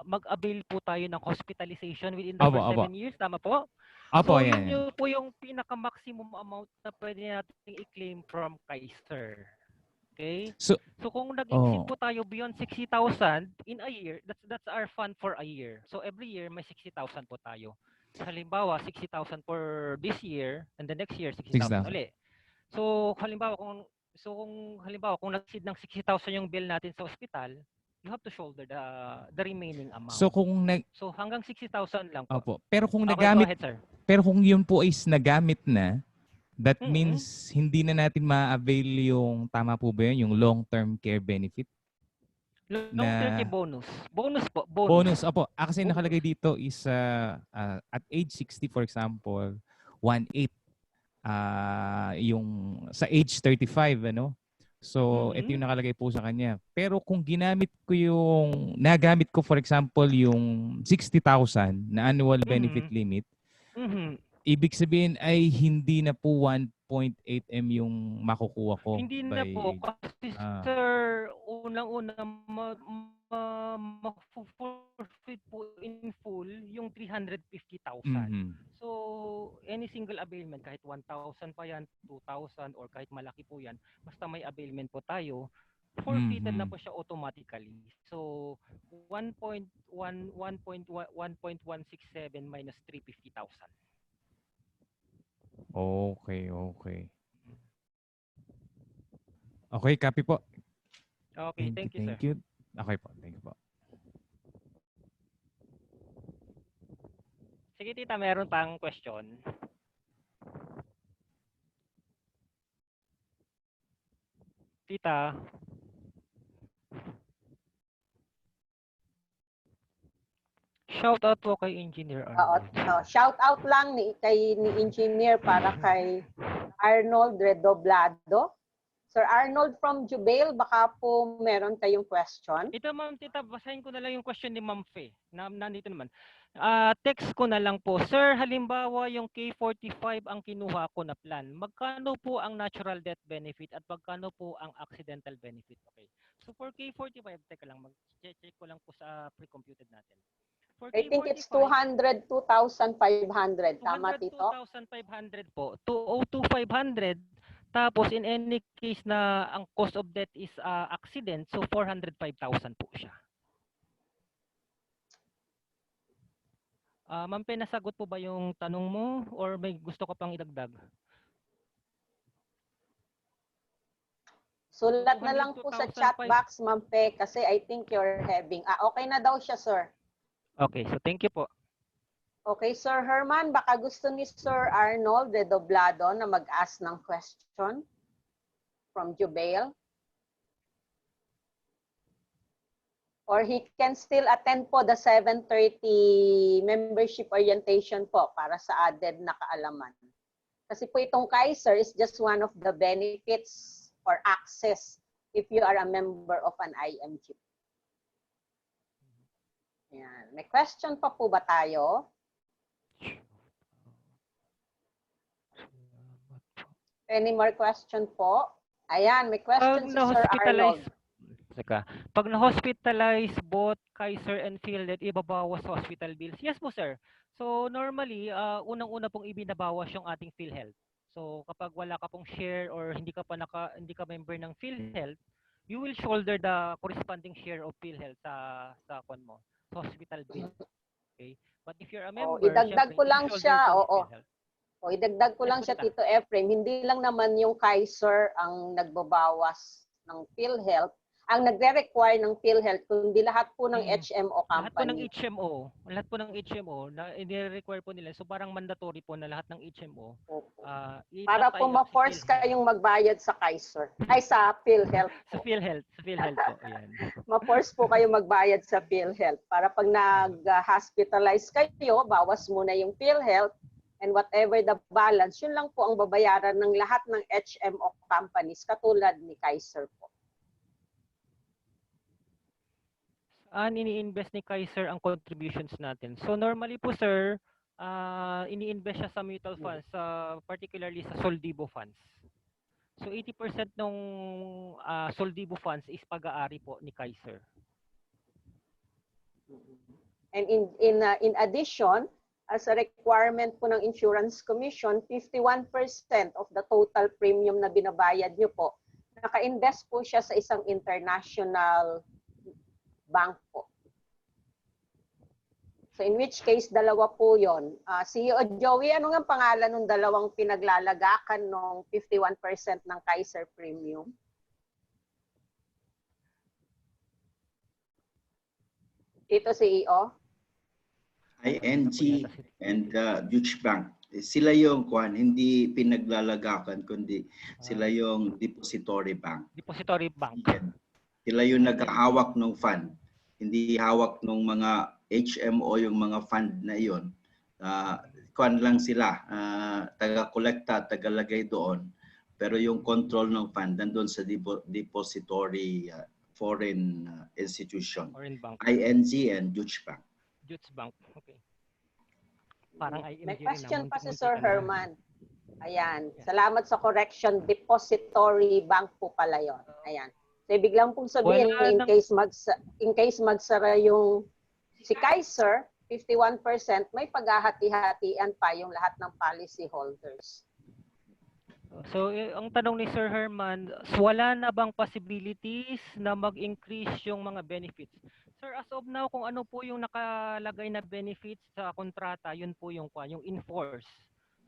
mag-avail po tayo ng hospitalization within the Opo, first opo. 7 years, tama po? Opo, So, yan. yun po yung pinaka-maximum amount na pwede natin i-claim from Kaiser. Okay? So, kung nag-exceed po tayo beyond 60,000 in a year, that's our fund for a year. So, every year may 60,000 po tayo. Halimbawa, 60,000 for this year, and the next year, 60,000 60,000. ulit. So, halimbawa, kung nag-exceed ng 60,000 yung bill natin sa ospital, you have to shoulder the remaining amount. So hanggang 60,000 lang po. Opo. Pero kung Okay, nagamit, go ahead, sir. pero kung yun po is nagamit na, that Mm-mm. means hindi na natin ma-avail yung, tama po ba yun, yung long-term care benefit? Long-term bonus. Bonus po. Bonus, opo. Kasi Bonus. nakalagay dito is at age 60, for example, 1/8. Yung sa age 35, ano? So, ito yung nakalagay po sa kanya. Pero kung nagamit ko, for example, yung 60,000 na annual benefit limit, ibig sabihin ay hindi na po 1.8 M yung makukuha ko. Hindi na po. Kasi, sir, unang-una, ma-forfeit po in full yung 350,000. So, any single availment, kahit 1,000 pa yan, 2,000, or kahit malaki po yan, basta may availment po tayo, forfeited na po siya automatically. So, 1.167 minus 350,000. Okay. Okay, copy po. Okay, thank you, sir. Thank you. Okay po, thank you po. Sige, tita, meron pang question. Tita. Shout out po kay Engineer Oo, Arnold. shout out lang ni engineer para kay Arnold Redoblado. Sir Arnold from Jubail, baka po meron kayong question. Ito ma'am tita, basahin ko na lang yung question ni Ma'am Fe. Nandito naman. Text ko na lang po. Sir, halimbawa yung K45 ang kinuha ko na plan. Magkano po ang natural death benefit at magkano po ang accidental benefit? Okay. So for K45, teka lang, mag-check ko lang po sa pre-computed natin. For I think it's K45, 202,500. Tama, Tito? 202,500 po. 202,500. Tapos in any case na ang cause of death is accident, so 405,000 po siya. Ma'am Pe, nasagot po ba yung tanong mo or may gusto ka pang idagdag? Sulat na lang po sa chat box, Ma'am Pe, kasi I think you're having... okay na daw siya, sir. Okay, so thank you po. Okay, Sir Herman, baka gusto ni Sir Arnold Redoblado na mag-ask ng question from Jubail. Or he can still attend po the 7:30 membership orientation po para sa added na kaalaman. Kasi po itong Kaiser is just one of the benefits or access if you are a member of an IMG. Ayan. May question pa po ba tayo? Any more question po? Ayan, may question si Sir Arnold. Pag na-hospitalize both Kaiser and PhilHealth, ibabawas sa hospital bills? Yes po sir. So normally, unang-una pong ibinabawas yung ating PhilHealth. So kapag wala ka pong share or hindi ka member ng PhilHealth, you will shoulder the corresponding share of PhilHealth sa mo, sa hospital bill. Okay? But if you're a member, idagdag ko lang siya, idagdag ko lang siya, Tita. Tito Ephraim, hindi lang naman yung Kaiser ang nagbabawas ng PhilHealth, ang nagre-require ng PhilHealth, kundi lahat po ng HMO company. Lahat po ng HMO na i-require po nila. So parang mandatory po na lahat ng HMO. Para po ma-force kayong magbayad sa Kaiser. Ay, sa PhilHealth. Sa PhilHealth po. Ayan. Ma-force po kayong magbayad sa PhilHealth. Para pag nag-hospitalize kayo, bawas muna yung PhilHealth. And whatever the balance, yun lang po ang babayaran ng lahat ng HMO companies katulad ni Kaiser po. Saan ini-invest ni Kaiser ang contributions natin? So normally po sir, ini-invest siya sa mutual funds, particularly sa Soldibo funds. So 80% ng Soldibo funds is pag-aari po ni Kaiser. And in addition, as a requirement po ng Insurance Commission, 51% of the total premium na binabayad nyo po, naka-invest po siya sa isang international bank po. So in which case, dalawa po yun. CEO Joey, ano nga pangalan ng dalawang pinaglalagakan ng 51% ng Kaiser Premium? Ito CEO? ING and Deutsche Bank. Sila yung hindi pinaglalagakan, kundi sila yung depository bank. Depository bank. Sila yung naghahawak ng fund. Hindi hawak ng mga HMO yung mga fund na iyon. Lang sila, taga-kolekta, tagalagay doon. Pero yung control ng fund nandun sa depository foreign institution. Foreign bank. ING and Deutsche Bank. Deutsche Bank. Okay. Parang IMG. May question pa si Sir Herman. Ayan. Salamat sa correction. Depository bank po pala yun. Ayan. So, ibig lang pong sabihin, in case magsara yung si Kaiser, 51%, may paghahati-hatian pa yung lahat ng policy holders. So, ang tanong ni Sir Herman, wala na bang possibilities na mag-increase yung mga benefits? Sir, as of now, kung ano po yung nakalagay na benefits sa kontrata, yun po yung enforce.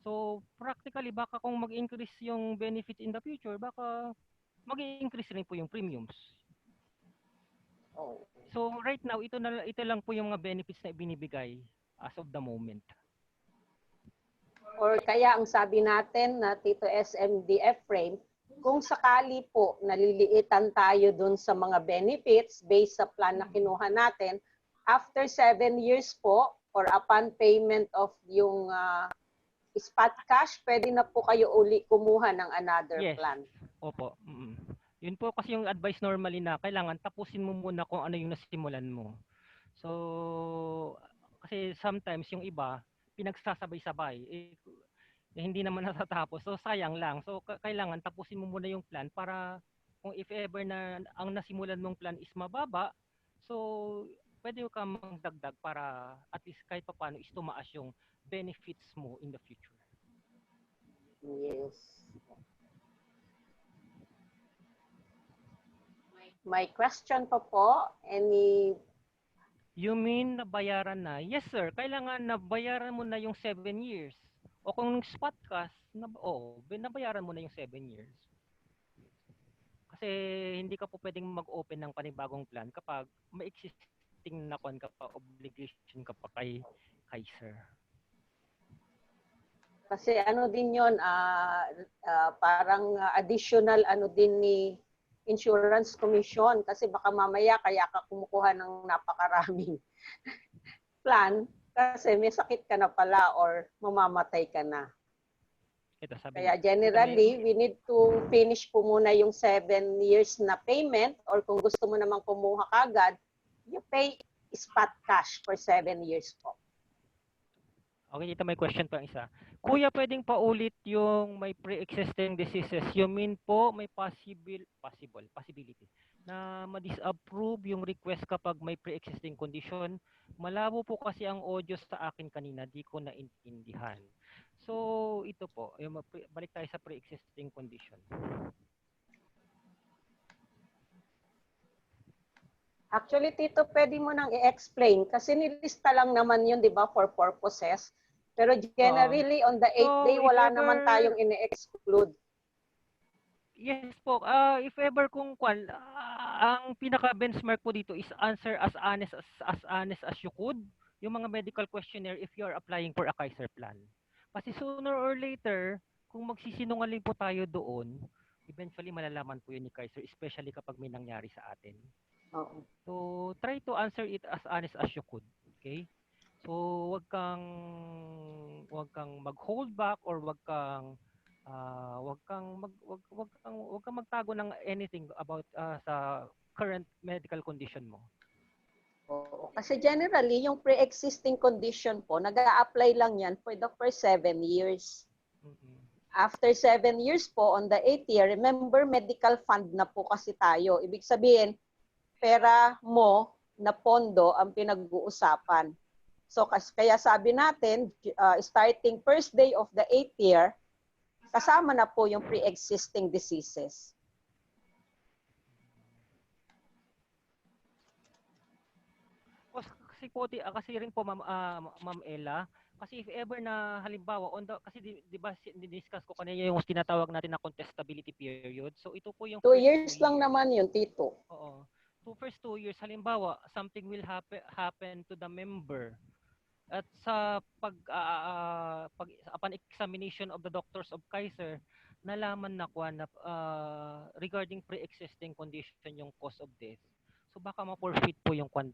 So, practically, baka kung mag-increase yung benefits in the future, baka mag-increase rin po yung premiums. So, right now, ito lang po yung mga benefits na ibinibigay as of the moment. Or kaya ang sabi natin na Tito SMDEphraim, kung sakali po naliliitan tayo dun sa mga benefits based sa plan na kinuha natin, after 7 years po, or upon payment of yung spot cash, pwede na po kayo uli kumuha ng another Yes. plan. Opo. Yun po kasi yung advice normally na kailangan tapusin mo muna kung ano yung nasimulan mo. So, kasi sometimes yung iba, pinagsasabay-sabay. Hindi naman natatapos. So, sayang lang. So, kailangan tapusin mo muna yung plan para kung if ever na ang nasimulan mong plan is mababa, so, pwede ka magdagdag para at least kahit pa paano is tumaas yung benefits mo in the future. Yes. May question pa po? Any? You mean nabayaran na? Yes, sir. Kailangan nabayaran mo na yung 7 years. O kung spot cash, nabayaran mo na yung 7 years. Kasi hindi ka po pwedeng mag-open ng panibagong plan kapag may existing na ka pa, obligation ka pa kay Kaiser. Kasi ano din yun, parang additional ano din ni Insurance Commission kasi baka mamaya kaya ka kumukuha ng napakaraming plan kasi may sakit ka na pala or mamamatay ka na. Ito, sabi Kaya niya, generally, we need to finish po muna yung 7 years na payment or kung gusto mo namang kumuha kagad, you pay spot cash for 7 years po. Okay, dito may question pa isa. Kuya, pwedeng paulit yung may pre-existing diseases. You mean po may possibility na ma-disapprove yung request kapag may pre-existing condition? Malabo po kasi ang audio sa akin kanina, di ko naintindihan. So, ito po, balik tayo sa pre-existing condition. Actually, Tito, pwede mo nang i-explain kasi nilista lang naman yun, di ba, for purposes. Pero generally, on the 8th day, wala naman tayong ini-exclude. Yes po. If ever kung ang pinaka-benchmark po dito is answer as honest as you could. Yung mga medical questionnaire if you are applying for a Kaiser plan. Kasi sooner or later, kung magsisinungaling po tayo doon, eventually malalaman po yun ni Kaiser, especially kapag may nangyari sa atin. Oo. So, try to answer it as honest as you could. Okay? So, wag kang mag-hold back or wag kang magtago ng anything about sa current medical condition mo. Oo. Kasi generally, yung pre-existing condition po, nag-a-apply lang yan for the first 7 years. After 7 years po, on the 8th year, remember, medical fund na po kasi tayo. Ibig sabihin, pera mo na pondo ang pinag-uusapan. So, kaya sabi natin, starting first day of the 8th year, kasama na po yung pre-existing diseases. Kasi rin po Ma'am Ella, kasi if ever na halimbawa kasi di ba discuss ko kanina yung tinatawag natin na contestability period. So ito po yung 2 years lang naman yun, Tito. Oo. First 2 years halimbawa something will happen to the member. At sa upon examination of the doctors of Kaiser, nalaman na regarding pre-existing condition yung cause of death. So baka ma-forfeit po yung Kaya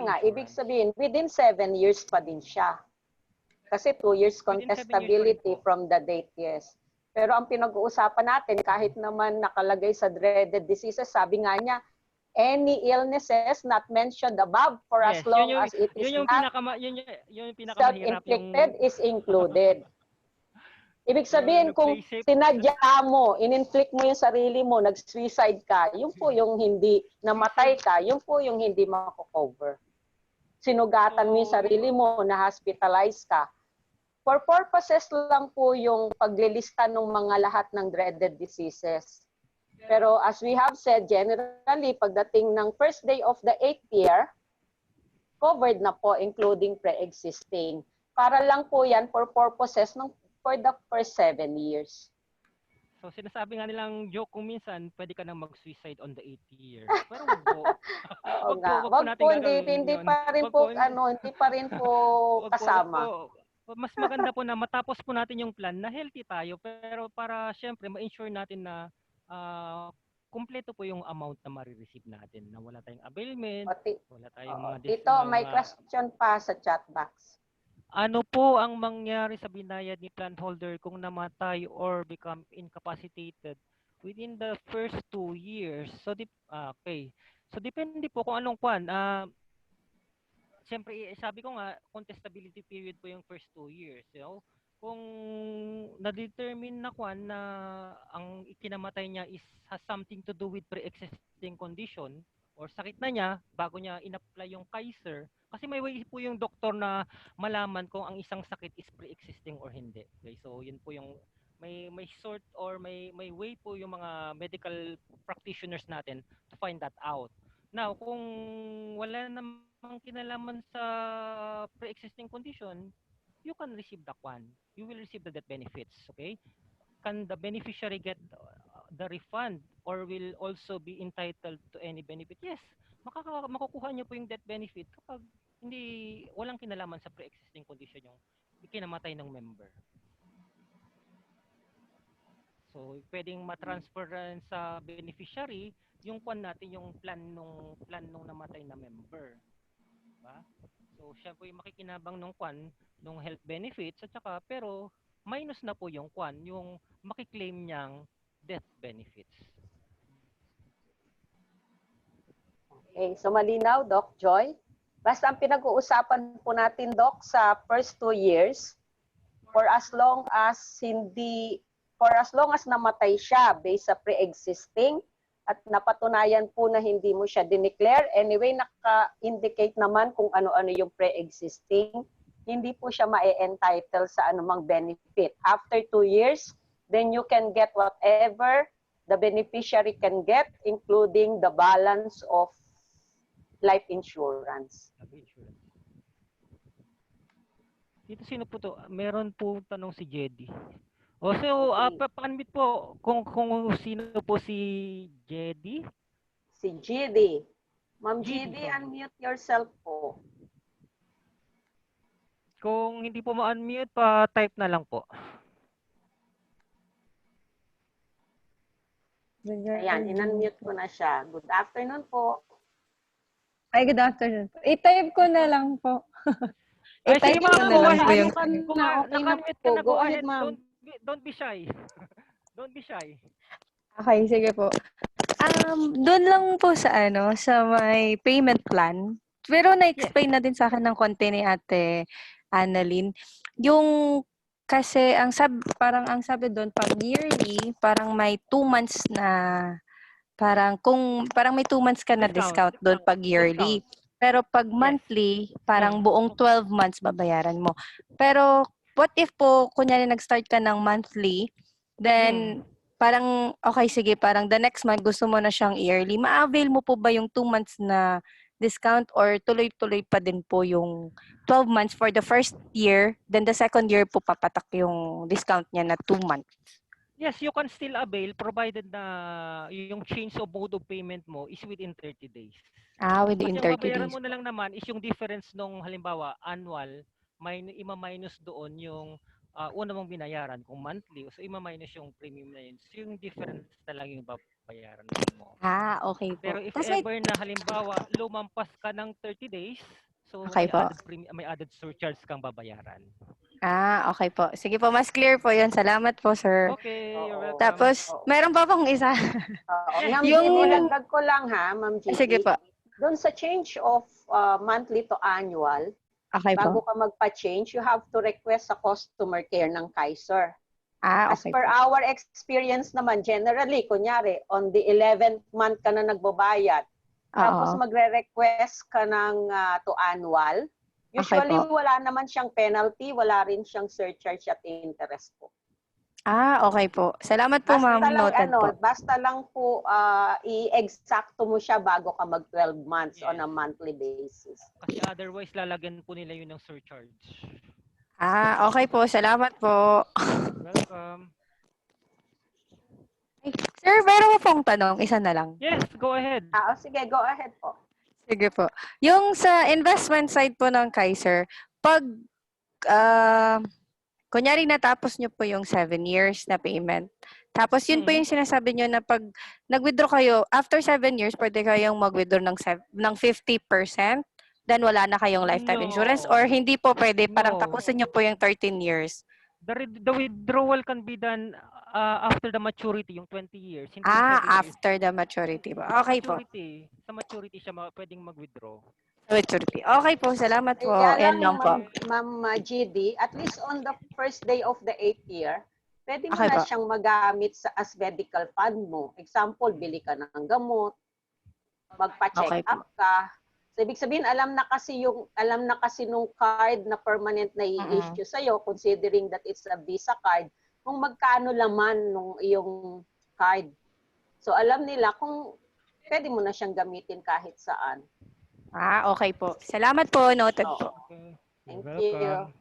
nga, ibig sabihin, within 7 years pa din siya. Kasi 2 years contestability from the date, yes. Pero ang pinag-uusapan natin, kahit naman nakalagay sa dreaded diseases, sabi nga niya, any illnesses not mentioned above for as long as it is not self-inflicted is included. Ibig sabihin, kung sinadya mo, in-inflict mo yung sarili mo, nag-suicide ka, yun po yung hindi namatay ka, yun po yung hindi mako-cover. Sinugatan mo yung sarili mo, na-hospitalize ka. For purposes lang po yung paglilista ng mga lahat ng dreaded diseases. Pero as we have said, generally, pagdating ng first day of the 8th year, covered na po, including pre-existing. Para lang po yan for purposes for the first 7 years. So sinasabi nga nilang joke kung minsan pwede ka nang mag-suicide on the 8th year. Pero wag po. Wag po, hindi pa rin po kasama. Mas maganda po na matapos po natin yung plan na healthy tayo, pero para syempre ma-ensure natin na kumpleto po yung amount na ma-receive natin, na wala tayong availment, wala tayong mga Tito, may question pa sa chat box. Ano po ang mangyari sa binayad ni plan holder kung namatay or become incapacitated within the first 2 years? So okay. So depende po kung anong kwan. Siyempre, sabi ko nga, contestability period po yung first 2 years. So, kung na-determine na kwan na ang ikinamatay niya has something to do with pre-existing condition or sakit na niya bago niya in-apply yung Kaiser, kasi may way po yung doktor na malaman kung ang isang sakit is pre-existing or hindi. Okay, so yun po yung may sort or may way po yung mga medical practitioners natin to find that out. Now, kung wala namang kinalaman sa pre-existing condition, you can receive the kwan. You will receive the death benefits, okay? Can the beneficiary get the refund or will also be entitled to any benefit? Yes, makukuha niyo po yung death benefit kapag walang kinalaman sa pre-existing condition yung ikinamatay ng member. So, pwedeng ma-transfer rin sa beneficiary yung kwan natin, yung plan nung namatay na member. Diba? So, siya po yung makikinabang nung kwan, nung health benefits, at saka, pero minus na po yung kwan, yung makiklaim niyang death benefits. Okay, so malinaw, Doc Joy. Basta ang pinag-uusapan po natin, Doc, sa first 2 years, for as long as namatay siya based sa pre-existing at napatunayan po na hindi mo siya dineclare, anyway, naka-indicate naman kung ano-ano yung pre-existing, hindi po siya ma-entitle sa anumang benefit. After 2 years, then you can get whatever the beneficiary can get, including the balance of life insurance. Dito sino po to? Meron po tanong si Jedy. O so, pa-unmute po kung sino po si Jedy. Si Jedy. Ma'am Jedy, Jedy, unmute yourself po. Kung hindi po ma-unmute, pa-type na lang po. Ayan, in-unmute ko na siya. Good afternoon po. Ay, good afternoon po. I-type ko na lang po. Ay, sige, I-type ko na lang po yung... Kung naka-unmute ka na, go ahead. Don't be shy. Don't be shy. Okay, sige po. Doon lang po sa may payment plan. Pero na-explain na din sa akin ng konti ni Ate Annalyn. Yung kasi parang ang sabi doon pag yearly, parang may 2 months na parang may 2 months ka na discount doon pag yearly. Pero pag monthly, parang buong 12 months babayaran mo. Pero what if po kunyari nag-start ka ng monthly, then parang, okay, sige, parang the next month gusto mo na siyang yearly. Ma-avail mo po ba yung 2 months na discount or tuloy-tuloy pa din po yung 12 months for the first year, then the second year po papatak yung discount niya na 2 months? Yes, you can still avail provided na yung change of mode of payment mo is within 30 days. Within 30 days. Kasi ang babayaran mo na lang naman is yung difference nung halimbawa annual, ima-minus doon yung una mong binayaran kung monthly, so ima-minus yung premium na yun. So yung difference na lang yung babayaran mo. Okay po. Pero if ever na halimbawa lumampas ka ng 30 days, so okay may added surcharge kang babayaran. Okay po. Sige po, mas clear po yun. Salamat po, sir. Okay, you're welcome. Tapos, meron pa pong isa. Ma'am Gigi, dagdag ko lang ha, Ma'am Gigi. Sige po. Doon sa change of monthly to annual, Okay bago po. ka magpa-change, you have to request sa customer care ng Kaiser. As Okay per po. our experience naman, generally, kunyari, on the 11th month ka na nagbabayad, tapos magre-request ka ng to annual, usually wala naman siyang penalty, wala rin siyang surcharge at interest po. Okay po. Salamat po, ma'am. Noted po. Basta lang po i-exacto mo siya bago ka mag 12 months on a monthly basis. Kasi otherwise lalagyan po nila yun ng surcharge. Okay po. Salamat po. Welcome. Sir, meron mo pong tanong. Isa na lang. Yes, go ahead. Sige, go ahead po. Sige po. Yung sa investment side po ng Kaiser, pag kunyari natapos nyo po yung 7 years na payment. Tapos yun po yung sinasabi nyo na pag nag-withdraw kayo, after 7 years, pwede kayong mag-withdraw ng 50%, then wala na kayong lifetime insurance, or hindi po pwede, parang No. tapusin nyo po yung 13 years. The withdrawal can be done after the maturity, yung 20 years. Hindi yung 7 years. After the maturity po. Okay po. Sa maturity siya pwedeng mag-withdraw. Maturity. Okay po, salamat po. Kaya Yan lang lang, po. Ma'am GD, at least on the first day of the 8th year, pwede mo Okay na po. siyang magamit as medical fund mo. Example, bili ka ng gamot, magpa-check Okay po. up ka. So, ibig sabihin, alam na kasi nung card na permanent na i-issue sa'yo, considering that it's a Visa card, kung magkano laman nung iyong card. So, alam nila kung pwede mo na siyang gamitin kahit saan. Okay po. Salamat po. Noted po. Okay. Thank You're you. welcome.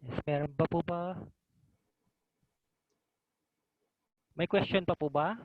Yes, meron pa po ba? May question pa po ba?